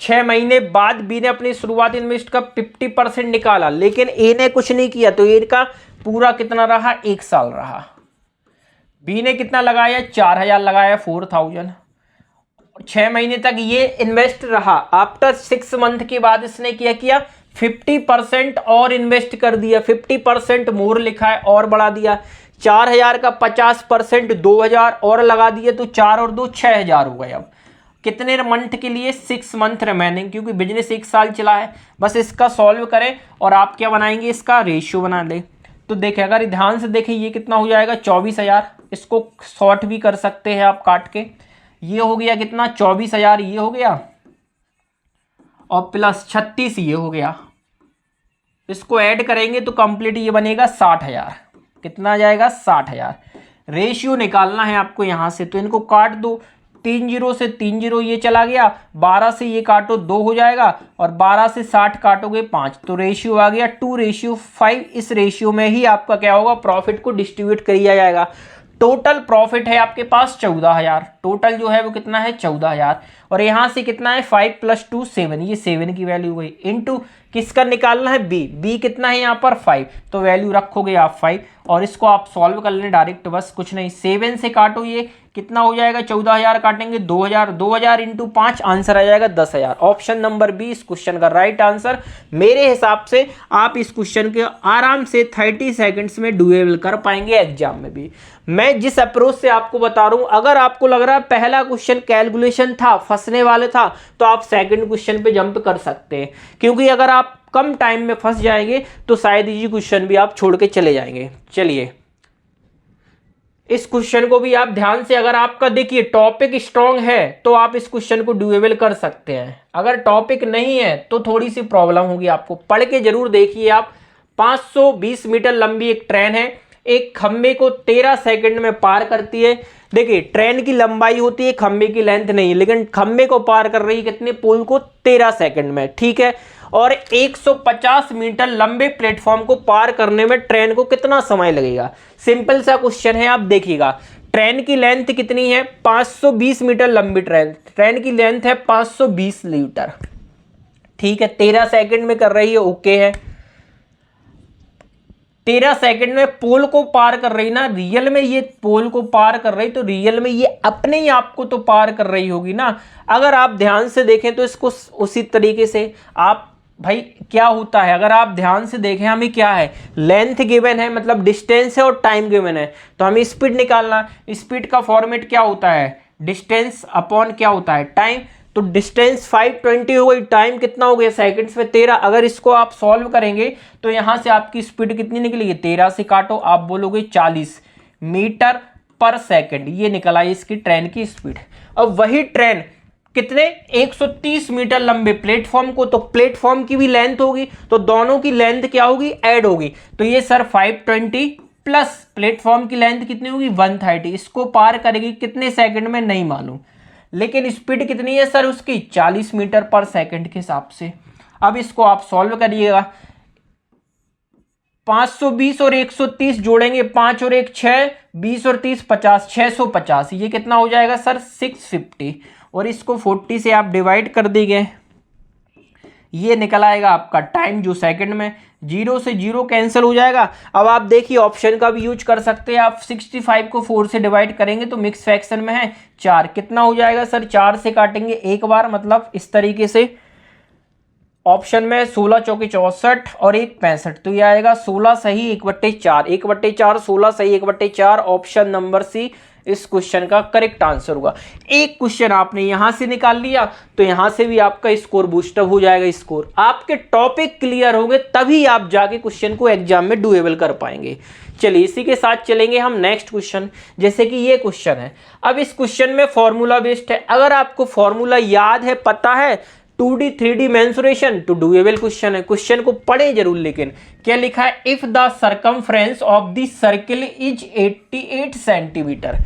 6 महीने बाद बी ने अपनी शुरुआती इन्वेस्ट का 50% निकाला, लेकिन ए ने कुछ नहीं किया, तो ए का पूरा कितना रहा 1 साल रहा। बी ने कितना लगाया 4,000 लगाया, 4,000। 6 महीने तक ये इन्वेस्ट रहा। आफ्टर 6 मंथ के बाद इसने क्या किया 50% और इन्वेस्ट कर दिया, 50% मोर लिखा है और बढ़ा दिया। 4,000 का 50% 2,000 और लगा दिए, तो 4 और 2 6,000 हो गए। अब कितने मंथ के लिए 6 मंथ रिमेनिंग, क्योंकि बिजनेस 1 साल चला है। बस इसका सॉल्व करें और आप क्या बनाएंगे, इसका रेशियो बना दें। तो देखिए अगर ध्यान से देखें ये कितना हो जाएगा 24,000, इसको शॉर्ट भी कर सकते हैं आप काट के। ये हो गया कितना 24,000 ये हो गया और प्लस 36 ये हो गया, इसको ऐड करेंगे तो कंप्लीट ये बनेगा 60,000। कितना आ जाएगा 60,000। रेशियो निकालना है आपको यहां से, तो इनको काट दो, 3 0 से 3 0 ये चला गया, 12 से ये काटो 2 हो जाएगा और 12 से 60 काटोगे 5, तो रेशियो आ गया 2:5। इस रेशियो में ही आपका क्या होगा प्रॉफिट को डिस्ट्रीब्यूट किया जाएगा। टोटल प्रॉफिट है आपके पास 14,000, टोटल जो है वो कितना है 14,000, और यहां से कितना है 5 + 2 7, ये 7 की वैल्यू हुई, इनटू किसका निकालना है बी, बी कितना है यहाँ पर 5, तो वैल्यू रखोगे आप 5 और इसको आप सॉल्व कर लें डायरेक्ट, बस कुछ नहीं। 7 से काटो, ये कितना हो जाएगा, 14,000 काटेंगे 2,000, 2,000 इंटू 5, आंसर आ जाएगा 10,000। ऑप्शन नंबर बी इस क्वेश्चन का राइट आंसर। मेरे हिसाब से आप इस क्वेश्चन के आराम से 30 सेकंड्स में डुएबल कर पाएंगे एग्जाम में भी। मैं जिस अप्रोच से आपको बता रहा हूं, अगर आपको लग रहा है पहला क्वेश्चन कैलकुलेशन था, फंसने वाले था, तो आप सेकंड क्वेश्चन पे जंप कर सकते हैं, क्योंकि अगर आप कम टाइम में फंस जाएंगे तो शायद ये क्वेश्चन भी आप छोड़ के चले जाएंगे। चलिए इस क्वेश्चन को भी आप ध्यान से, अगर आपका देखिए टॉपिक स्ट्रांग है तो आप इस क्वेश्चन को डुएबल कर सकते हैं, अगर टॉपिक नहीं है तो थोड़ी सी प्रॉब्लम होगी आपको। पढ़ के जरूर देखिए आप। 520 मीटर लंबी एक ट्रेन है, एक खंबे को 13 सेकंड में पार करती है। देखिए ट्रेन की लंबाई होती है, खंबे की लेंथ नहीं, लेकिन खंबे को पार कर रही है कितने, पोल को 13 सेकंड में, ठीक है। और 150 मीटर लंबे प्लेटफॉर्म को पार करने में ट्रेन को कितना समय लगेगा। सिंपल सा क्वेश्चन है, आप देखिएगा। ट्रेन की लेंथ कितनी है, 520 मीटर लंबी ट्रेन की लेंथ है 520 मीटर, ठीक है। 13 सेकंड में कर रही है, ओके है। 13 सेकंड में पोल को पार कर रही ना, रियल में ये पोल को पार कर रही, तो रियल में ये अपने ही आप को तो पार कर रही होगी ना। अगर आप ध्यान से देखें तो इसको उसी तरीके से आप, भाई क्या होता है, अगर आप ध्यान से देखें, हमें क्या है, लेंथ गिवन है, मतलब डिस्टेंस है, और टाइम गिवन है, तो हमें स्पीड निकालना। स्पीड का फॉर्मेट क्या होता है, डिस्टेंस अपॉन क्या होता है, टाइम। तो डिस्टेंस 520 हो गई, टाइम कितना हो गया, सेकंड्स में 13। अगर इसको आप सॉल्व करेंगे तो यहां से आपकी स्पीड कितनी निकलेगी, 13 से काटो, आप बोलोगे 40 मीटर पर सेकंड, ये निकल आई इसकी ट्रेन की स्पीड। अब वही ट्रेन कितने, 130 मीटर लंबे प्लेटफॉर्म को, तो प्लेटफॉर्म की भी लेंथ होगी, तो दोनों की लेंथ क्या होगी, ऐड होगी। तो ये सर 520 प्लस प्लेटफॉर्म की लेंथ कितनी होगी, 130, इसको पार करेगी कितने सेकंड में नहीं मालूम, लेकिन स्पीड कितनी है सर उसकी, 40 मीटर पर सेकंड के हिसाब से। अब इसको आप सॉल्व करिएगा। 520 और 130 जोड़ेंगे, 5 और 1 6, 20 और 30 50, 650, ये कितना हो जाएगा सर 650, और इसको 40 से आप डिवाइड कर देंगे, ये निकल आएगा आपका टाइम जो सेकंड में। 0 से 0 कैंसिल हो जाएगा। अब आप देखिए ऑप्शन का भी यूज कर सकते हैं आप। 65 को 4 से डिवाइड करेंगे तो मिक्स फ्रैक्शन में है 4, कितना हो जाएगा सर, 4 से काटेंगे एक बार, मतलब इस तरीके से। ऑप्शन में 16 चौके 64 और 1 65, तो ये आएगा 16 सही 1/4, 1/4 16 सही 1/4। ऑप्शन नंबर सी इस क्वेश्चन का करेक्ट आंसर होगा। एक क्वेश्चन आपने यहां से निकाल लिया तो यहां से भी आपका स्कोर बूस्टअप हो जाएगा। स्कोर आपके टॉपिक क्लियर होंगे तभी आप जाके क्वेश्चन को एग्जाम में डुएबल कर पाएंगे। चलिए इसी के साथ चलेंगे हम नेक्स्ट क्वेश्चन, जैसे कि ये क्वेश्चन है। अब इस क्वेश्चन में फॉर्मूला बेस्ड है, अगर आपको फॉर्मूला याद है, पता है, 2D 3D मेंसुरेशन, तो डुएबल क्वेश्चन है। क्वेश्चन को पढ़े जरूर, लेकिन क्या लिखा है, if the circumference of the circle is 88 centimetre.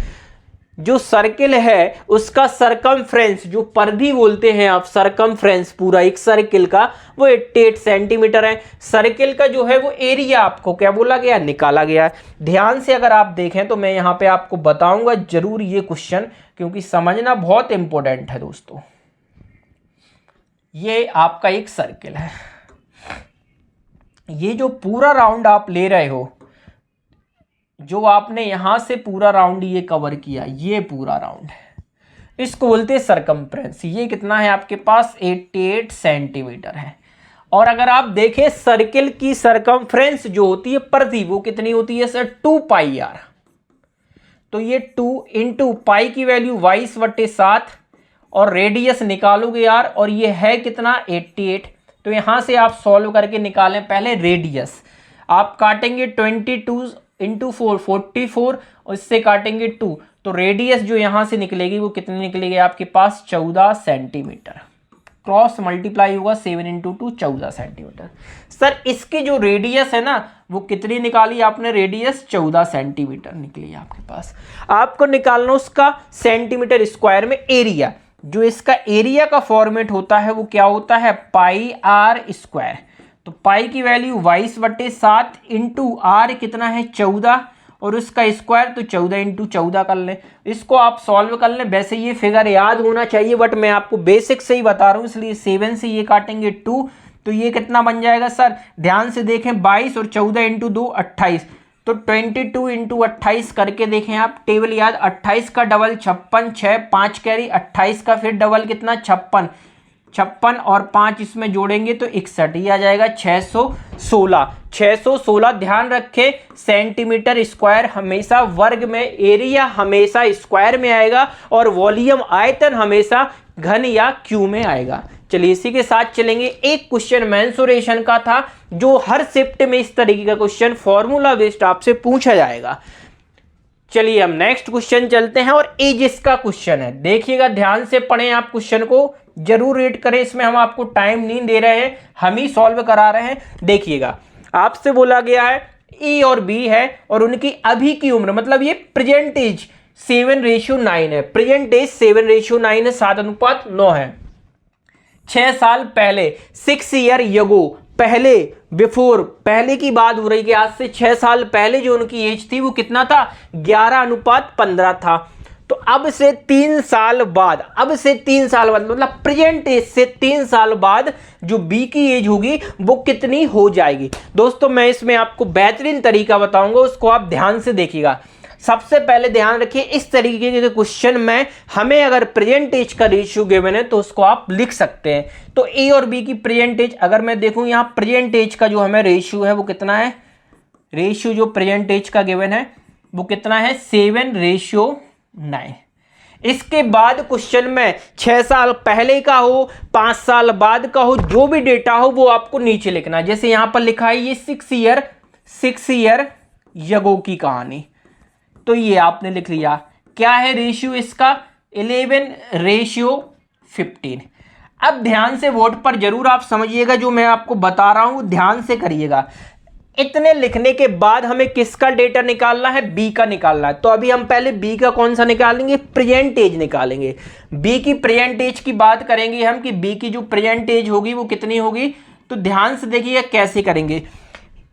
जो सर्किल है उसका सरकमफ्रेंस, जो परिधि बोलते हैं आप, सरकमफ्रेंस पूरा एक सर्किल का, वो 88 सेंटीमीटर है। सर्किल का जो है वो एरिया आपको क्या बोला गया, निकाला गया है। ध्यान से अगर आप देखें तो मैं यहाँ पे आपको बताऊंगा जरूर ये क्वेश्चन, क्योंकि समझना बहुत इंपॉर्टेंट है दोस्तों। ये आपका एक सर्किल है, ये जो पूरा राउंड आप ले रहे हो, जो आपने यहां से पूरा राउंड ये कवर किया, ये पूरा राउंड है, इसको बोलते हैं सरकमफ्रेंस। ये कितना है आपके पास, 88 सेंटीमीटर है। और अगर आप देखें सर्किल की सरकमफ्रेंस जो होती है परिधि, वो कितनी होती है सर, 2πr। तो ये 2 इंटू पाई की वैल्यू 22/7 और रेडियस निकालोगे यार, और ये है कितना 88। तो यहां से आप सॉल्व करके निकालें पहले रेडियस। आप काटेंगे 22 इंटू 4 44, और इससे काटेंगे 2, तो रेडियस जो यहां से निकलेगी वो कितनी निकलेगी आपके पास, 14 सेंटीमीटर। क्रॉस मल्टीप्लाई होगा 7 इंटू 2, 14 सेंटीमीटर। सर इसकी जो रेडियस है ना, वो कितनी निकाली आपने, रेडियस 14 सेंटीमीटर निकली आपके पास। आपको निकालना उसका सेंटीमीटर स्क्वायर में एरिया। जो इसका एरिया का फॉर्मेट होता है वो क्या होता है, πr²। तो पाई की वैल्यू 22/7 इंटू आर कितना है 14, और उसका स्क्वायर तो 14 इंटू 14 कर लें। इसको आप सॉल्व कर लें। वैसे ये फिगर याद होना चाहिए, बट मैं आपको बेसिक से ही बता रहा हूँ, इसलिए 7 से ये काटेंगे 2, तो ये कितना बन जाएगा सर, ध्यान से देखें 22 और 14 इंटू 2 28, तो 22 इंटू 28 करके देखें आप, टेबल याद, 28 का डबल 56, 6 5 कैरी, 28 का फिर डबल कितना 56, 56 और 5 इसमें जोड़ेंगे तो 61, ये आ जाएगा 616। 616 ध्यान रखें सेंटीमीटर स्क्वायर हमेशा वर्ग में, एरिया हमेशा स्क्वायर में आएगा और वॉल्यूम आयतन हमेशा घन या क्यू में आएगा। चलिए इसी के साथ चलेंगे। एक क्वेश्चन मेंसुरेशन का था जो हर शिफ्ट में इस तरीके का क्वेश्चन फॉर्मूला बेस्ड आपसे पूछा जाएगा। चलिए हम नेक्स्ट क्वेश्चन चलते हैं और एजेस का क्वेश्चन है। देखिएगा ध्यान से पढ़ें, आप क्वेश्चन को जरूर रीड करें, इसमें हम आपको टाइम नहीं दे रहे हैं, हम ही सॉल्व करा रहे हैं। देखिएगा आपसे बोला गया है ए और बी है और उनकी अभी की उम्र, मतलब ये प्रेजेंट एज 7:9 है, प्रेजेंट एज 7:9 है, 7:9 है। 6 साल पहले 6 ईयर यगो, पहले बिफोर, पहले की बात हो रही है, आज से 6 साल पहले जो उनकी एज थी वो कितना था 11:15 था। तो अब से 3 साल बाद, अब से 3 साल बाद मतलब प्रेजेंट एज से 3 साल बाद जो बी की एज होगी वो कितनी हो जाएगी। दोस्तों मैं इसमें आपको बेहतरीन तरीका बताऊंगा, उसको आप ध्यान से देखिएगा। सबसे पहले ध्यान रखिए इस तरीके के क्वेश्चन में हमें अगर प्रेजेंट एज का रेशियो गिवन है तो उसको आप लिख सकते हैं। तो ए और बी की प्रेजेंट एज अगर मैं देखूं, यहां प्रेजेंट एज का जो हमें रेशियो है वो कितना है, रेशियो जो प्रेजेंट एज का गिवन है वो कितना है 7:9। इसके बाद क्वेश्चन में 6 साल पहले का हो, 5 साल बाद का हो, जो भी डेटा हो वो आपको नीचे लिखना है। जैसे यहां पर लिखा है ये 6 ईयर यगो की कहानी, तो ये आपने लिख लिया। क्या है रेशियो इसका 11:15। अब ध्यान से वोट पर जरूर आप समझिएगा, जो मैं आपको बता रहा हूं ध्यान से करिएगा। इतने लिखने के बाद हमें किसका डेटा निकालना है, बी का निकालना है। तो अभी हम पहले बी का कौन सा निकालेंगे, प्रेजेंट एज निकालेंगे। बी की प्रेजेंट एज की बात करेंगे हम कि बी की जो प्रेजेंट एज होगी वो कितनी होगी। तो ध्यान से देखिएगा कैसे करेंगे।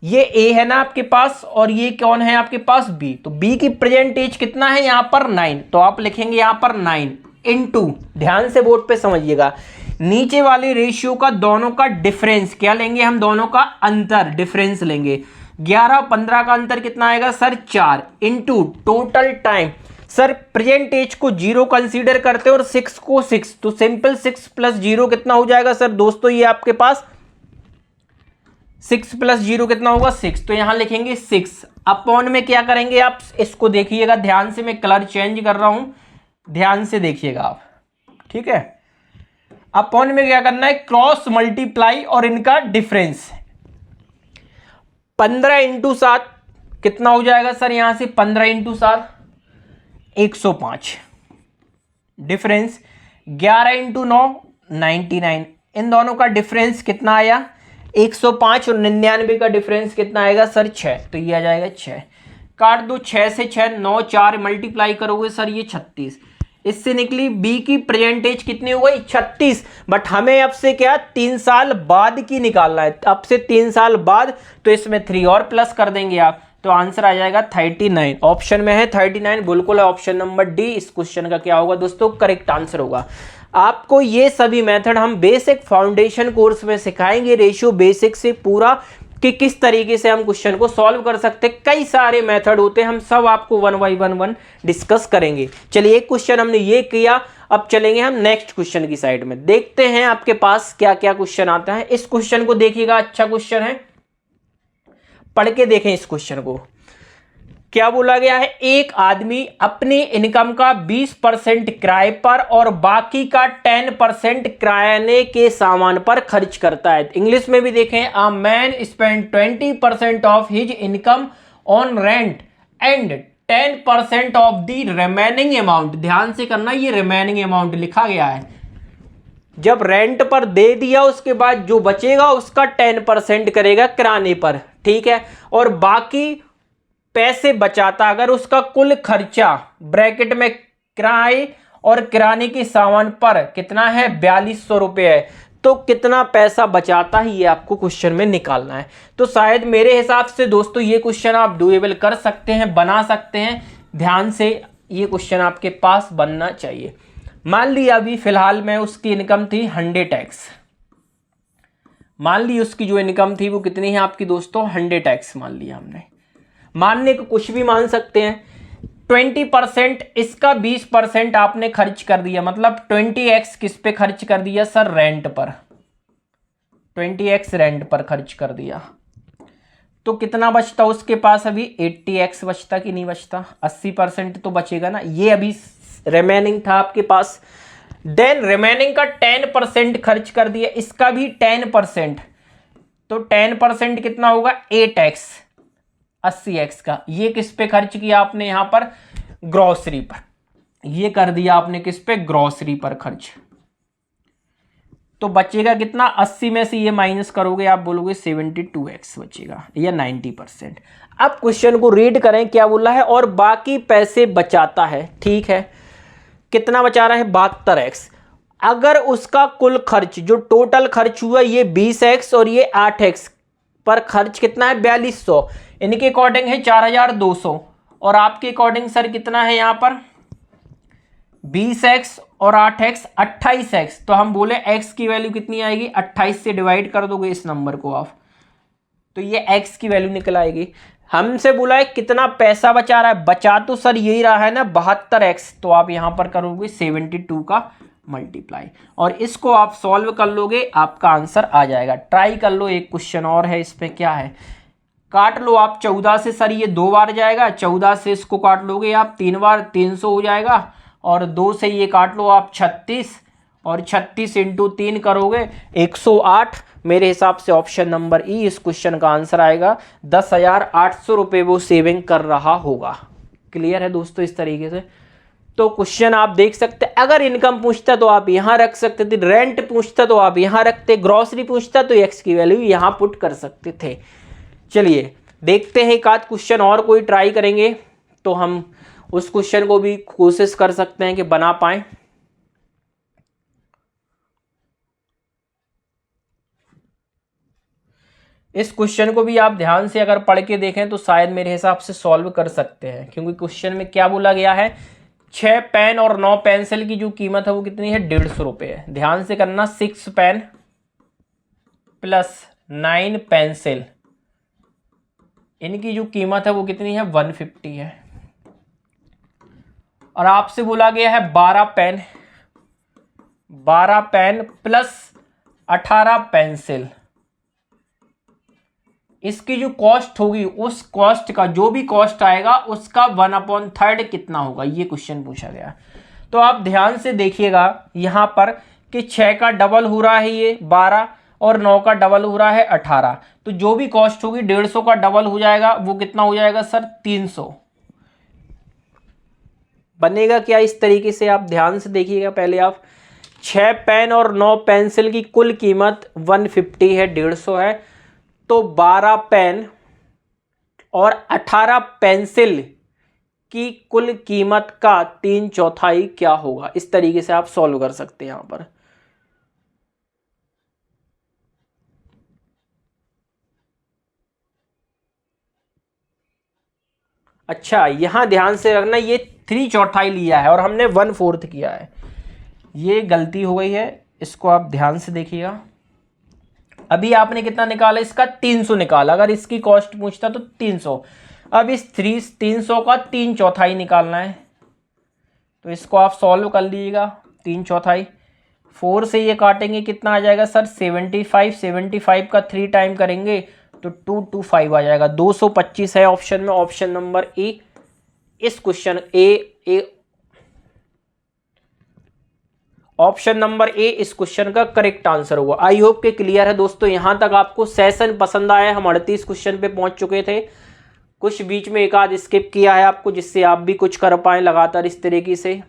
ये ए है ना आपके पास और ये कौन है आपके पास बी, तो बी की प्रेजेंट एज कितना है यहां पर 9, तो आप लिखेंगे यहां पर 9 इंटू, ध्यान से बोर्ड पे समझिएगा, नीचे वाले रेशियो का दोनों का डिफरेंस, क्या लेंगे हम, दोनों का अंतर, डिफरेंस लेंगे। 11 और 15 का अंतर कितना आएगा sir 4 into total time. Sir present age को 0 कंसीडर करते हैं और 6 को 6, तो सिंपल 6 प्लस 0 कितना हो जाएगा सर दोस्तों, ये आपके पास 6 प्लस 0 कितना होगा 6, तो यहां लिखेंगे 6 अपॉन में क्या करेंगे आप, इसको देखिएगा ध्यान से, मैं कलर चेंज कर रहा हूं, ध्यान से देखिएगा आप, ठीक है। अपॉन में क्या करना है, क्रॉस मल्टीप्लाई और इनका डिफरेंस। 15 इंटू 7 कितना हो जाएगा सर, यहां से 15 इंटू 7 105, डिफरेंस 11 इंटू 9 99, इन दोनों का डिफरेंस कितना आया 105 और 99 का डिफरेंस कितना आएगा सर 6, तो ये आ जाएगा 6, काट दो 6 से 6 9 4 मल्टीप्लाई करोगे सर ये 36, इससे निकली बी की प्रेजेंट एज कितनी हो गई 36। बट हमें अब से क्या 3 साल बाद की निकालना है, अब से 3 साल बाद, तो इसमें 3 और प्लस कर देंगे आप, तो आंसर आ जाएगा 39, ऑप्शन में है 39, बिल्कुल है ऑप्शन नंबर डी इस क्वेश्चन का क्या होगा दोस्तों, करेक्ट आंसर होगा। आपको ये सभी मेथड हम बेसिक फाउंडेशन कोर्स में सिखाएंगे, रेशियो बेसिक से पूरा कि किस तरीके से हम क्वेश्चन को सॉल्व कर सकते हैं। कई सारे मेथड होते हैं, हम सब आपको 1 बाय 1 डिस्कस करेंगे। चलिए एक क्वेश्चन हमने ये किया, अब चलेंगे हम नेक्स्ट क्वेश्चन की साइड में, देखते हैं आपके पास क्या क्या क्वेश्चन आता है। इस क्वेश्चन को देखिएगा, अच्छा क्वेश्चन है, पढ़ के देखें इस क्वेश्चन को। क्या बोला गया है, एक आदमी अपनी इनकम का 20% किराए पर और बाकी का 10% किराए के सामान पर खर्च करता है। इंग्लिश में भी देखें, a man spend 20% of his income on rent and 10% of the remaining amount, ध्यान से करना, ये रिमेनिंग अमाउंट लिखा गया है, जब रेंट पर दे दिया उसके बाद जो बचेगा उसका 10% करेगा किराने पर, ठीक है, और बाकी पैसे बचाता अगर उसका कुल खर्चा ब्रैकेट में किराए और किराने के सामान पर कितना है 4200 रुपये है, तो कितना पैसा बचाता है ये आपको क्वेश्चन में निकालना है। तो शायद मेरे हिसाब से दोस्तों ये क्वेश्चन आप डुएबल कर सकते हैं, बना सकते हैं, ध्यान से ये क्वेश्चन आपके पास बनना चाहिए। मान ली अभी फिलहाल में उसकी इनकम थी 100x, मान ली उसकी जो इनकम थी वो कितनी है आपकी दोस्तों 100x मान लिया हमने। मानने को कुछ भी मान सकते हैं। 20% इसका 20% आपने खर्च कर दिया, मतलब 20x किस पे खर्च कर दिया सर? रेंट पर। 20x रेंट पर खर्च कर दिया, तो कितना बचता उसके पास? अभी 80x बचता कि नहीं बचता? 80% तो बचेगा ना, ये अभी रिमेनिंग था आपके पास। देन रिमेनिंग का 10% खर्च कर दिया, इसका भी 10%, तो 10% कितना होगा? 8x, 80x का। ये किस पे खर्च किया आपने? यहां पर ग्रोसरी पर। ये कर दिया आपने किस पे? ग्रोसरी पर खर्च। तो बचेगा कितना? 80 में से ये माइनस करोगे, आप बोलोगे 72x बचेगा या 90%। अब क्वेश्चन को रीड करें, क्या बोला है? और बाकी पैसे बचाता है, ठीक है। कितना बचा रहा है? 72x। अगर उसका कुल खर्च, जो टोटल खर्च हुआ, ये 20x और ये 8x पर खर्च कितना है? 4200। इनके अकॉर्डिंग है 4200, और आपके अकॉर्डिंग सर कितना है यहाँ पर? 20x और 8x 28x। तो हम बोले x की वैल्यू कितनी आएगी? 28 से डिवाइड कर दोगे इस नंबर को आप, तो ये x की वैल्यू निकल आएगी। हमसे बोला है कितना पैसा बचा रहा है, बचा तो सर यही रहा है ना 72x, तो आप यहां पर करोगे 72 का मल्टीप्लाई, और इसको आप सॉल्व कर लोगे, आपका आंसर आ जाएगा। ट्राई कर लो। एक क्वेश्चन और है, इस पे क्या है? काट लो आप 14 से, सर ये 2 बार जाएगा, 14 से इसको काट लोगे आप 3 बार, 300 हो जाएगा, और 2 से ये काट लो आप 36, और 36 इंटू 3 करोगे 108। मेरे हिसाब से ऑप्शन नंबर ई इस क्वेश्चन का आंसर आएगा। 10,800 रुपये वो सेविंग कर रहा होगा। क्लियर है दोस्तों इस तरीके से? तो क्वेश्चन आप देख सकते, अगर इनकम पूछता तो आप यहां रख सकते थे, रेंट पूछता तो आप यहां रखते, ग्रोसरी पूछता तो एक्स की वैल्यू यहां पुट कर सकते थे। चलिए देखते हैं एक आध क्वेश्चन और कोई ट्राई करेंगे, तो हम उस क्वेश्चन को भी कोशिश कर सकते हैं कि बना पाएं। इस क्वेश्चन को भी आप ध्यान से अगर पढ़ के देखें तो शायद मेरे हिसाब से सॉल्व कर सकते हैं, क्योंकि क्वेश्चन में क्या बोला गया है? 6 पेन और 9 पेंसिल की जो कीमत है वो कितनी है? 150 रुपये है। ध्यान से करना, 6 पेन प्लस 9 पेंसिल, इनकी जो कीमत है वो कितनी है? 150 है। और आपसे बोला गया है 12 पेन प्लस 18 पेंसिल, इसकी जो कॉस्ट होगी, उस कॉस्ट का जो भी कॉस्ट आएगा उसका 1/3 कितना होगा? ये क्वेश्चन पूछा गया। तो आप ध्यान से देखिएगा यहां पर कि 6 का डबल हो रहा है ये 12, और 9 का डबल हो रहा है 18, तो जो भी कॉस्ट होगी 150 का डबल हो जाएगा, वो कितना हो जाएगा सर? 300 बनेगा। क्या इस तरीके से आप ध्यान से देखिएगा, पहले आप 6 पेन और 9 पेंसिल की कुल कीमत 150 है, 150 है, तो 12 पेन और 18 पेंसिल की कुल कीमत का 3/4 क्या होगा? इस तरीके से आप सॉल्व कर सकते हैं यहां पर। अच्छा, यहां ध्यान से रखना, ये 3/4 लिया है और हमने 1/4 किया है, ये गलती हो गई है, इसको आप ध्यान से देखिएगा। अभी आपने कितना निकाला? इसका 300 निकाला। अगर इसकी कॉस्ट पूछता तो 300। अब इस 300 का 3/4 निकालना है, तो इसको आप सॉल्व कर लीजिएगा। 3/4 4 से ये काटेंगे, कितना आ जाएगा सर? 75। 75 का 3 टाइम करेंगे तो 225 आ जाएगा। 225 है ऑप्शन में, ऑप्शन नंबर ए इस क्वेश्चन ऑप्शन नंबर ए इस क्वेश्चन का करेक्ट आंसर होगा। आई होप के क्लियर है दोस्तों। यहां तक आपको सेशन पसंद आया? हम 38 क्वेश्चन पे पहुंच चुके थे, कुछ बीच में एक आध स्किप किया है आपको, जिससे आप भी कुछ कर पाए लगातार इस तरीके से।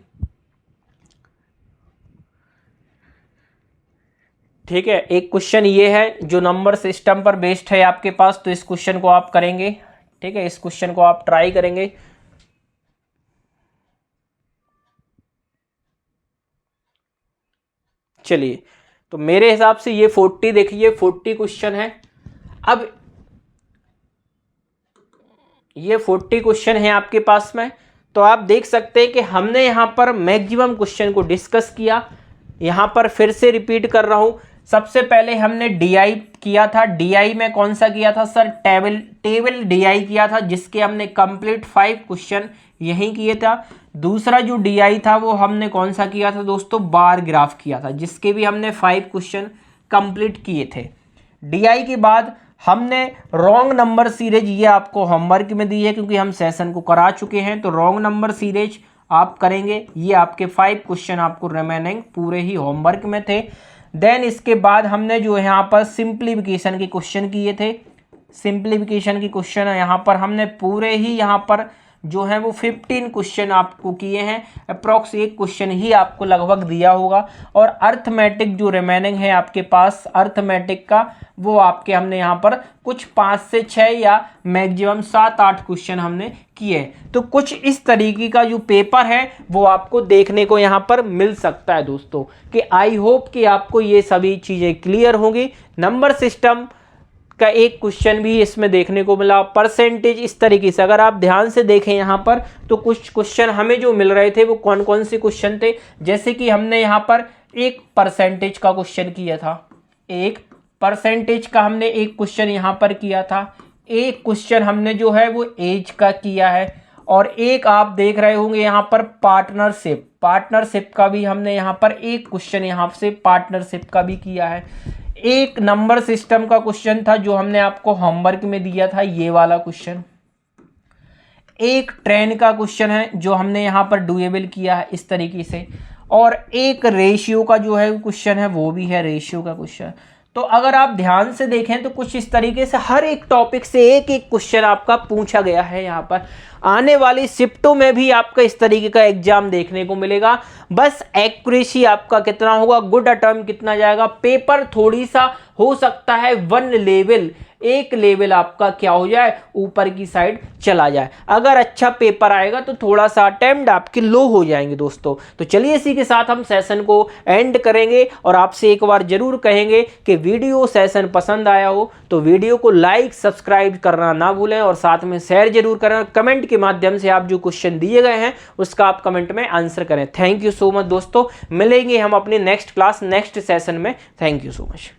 ठीक है, एक क्वेश्चन ये है जो नंबर सिस्टम पर बेस्ड है आपके पास, तो इस क्वेश्चन को आप करेंगे। ठीक है, इस क्वेश्चन को आप ट्राई करेंगे। चलिए, तो मेरे हिसाब से ये 40, देखिए 40 क्वेश्चन है। अब ये 40 क्वेश्चन है आपके पास में, तो आप देख सकते हैं कि हमने यहां पर मैक्सिमम क्वेश्चन को डिस्कस किया। यहां पर फिर से रिपीट कर रहा हूं, सबसे पहले हमने डीआई किया था। डीआई में कौन सा किया था सर? टेबल डीआई किया था, जिसके हमने कंप्लीट 5 क्वेश्चन यही किए था। दूसरा जो डीआई था वो हमने कौन सा किया था दोस्तों? बार ग्राफ किया था, जिसके भी हमने 5 क्वेश्चन कंप्लीट किए थे। डीआई के बाद हमने रॉन्ग नंबर सीरीज, ये आपको होमवर्क में दी है क्योंकि हम सेशन को करा चुके हैं, तो रॉन्ग नंबर सीरीज आप करेंगे। ये आपके 5 क्वेश्चन आपको रिमेनिंग पूरे ही होमवर्क में थे। देन इसके बाद हमने जो यहाँ पर सिंप्लीफिकेशन के क्वेश्चन किए थे। सिंप्लीफिकेशन के क्वेश्चन यहाँ पर हमने पूरे ही यहाँ पर जो है वो 15 क्वेश्चन आपको किए हैं। अप्रॉक्स एक क्वेश्चन ही आपको लगभग दिया होगा। और अर्थमेटिक जो रिमेनिंग है आपके पास अर्थमेटिक का, वो आपके हमने यहाँ पर कुछ 5 से 6 या मैक्सिमम 7-8 क्वेश्चन हमने किए। तो कुछ इस तरीके का जो पेपर है वो आपको देखने को यहाँ पर मिल सकता है दोस्तों। कि आई होप कि आपको ये सभी चीज़ें क्लियर होंगी। नंबर सिस्टम का एक क्वेश्चन भी इसमें देखने को मिला। परसेंटेज इस तरीके से अगर आप ध्यान से देखें यहाँ पर, तो कुछ क्वेश्चन हमें जो मिल रहे थे वो कौन कौन से क्वेश्चन थे। जैसे कि हमने यहाँ पर एक परसेंटेज का क्वेश्चन किया था, एक परसेंटेज का हमने एक क्वेश्चन यहाँ पर किया था। एक क्वेश्चन हमने जो है वो एज का किया है। और एक आप देख रहे होंगे यहाँ पर पार्टनरशिप का भी हमने यहाँ पर एक क्वेश्चन यहाँ से पार्टनरशिप का भी किया है। एक नंबर सिस्टम का क्वेश्चन था जो हमने आपको होमवर्क में दिया था, ये वाला क्वेश्चन। एक ट्रेन का क्वेश्चन है जो हमने यहाँ पर डुएबल किया है इस तरीके से। और एक रेशियो का जो है क्वेश्चन है वो भी है रेशियो का क्वेश्चन। तो अगर आप ध्यान से देखें तो कुछ इस तरीके से हर एक टॉपिक से एक एक क्वेश्चन आपका पूछा गया है। यहाँ पर आने वाली शिफ्टों में भी आपका इस तरीके का एग्जाम देखने को मिलेगा। बस एक्यूरेसी आपका कितना होगा, गुड अटर्म कितना जाएगा, पेपर थोड़ी सा हो सकता है एक लेवल आपका क्या हो जाए, ऊपर की साइड चला जाए। अगर अच्छा पेपर आएगा तो थोड़ा सा अटेम्प्ट आपके लो हो जाएंगे दोस्तों। तो चलिए इसी के साथ हम सेशन को एंड करेंगे और आपसे एक बार जरूर कहेंगे कि वीडियो सेशन पसंद आया हो तो वीडियो को लाइक सब्सक्राइब करना ना भूलें और साथ में शेयर जरूर करें। कमेंट के माध्यम से आप जो क्वेश्चन दिए गए हैं उसका आप कमेंट में आंसर करें। थैंक यू सो मच दोस्तों, मिलेंगे हम अपनी नेक्स्ट क्लास नेक्स्ट सेशन में। Thank you so much.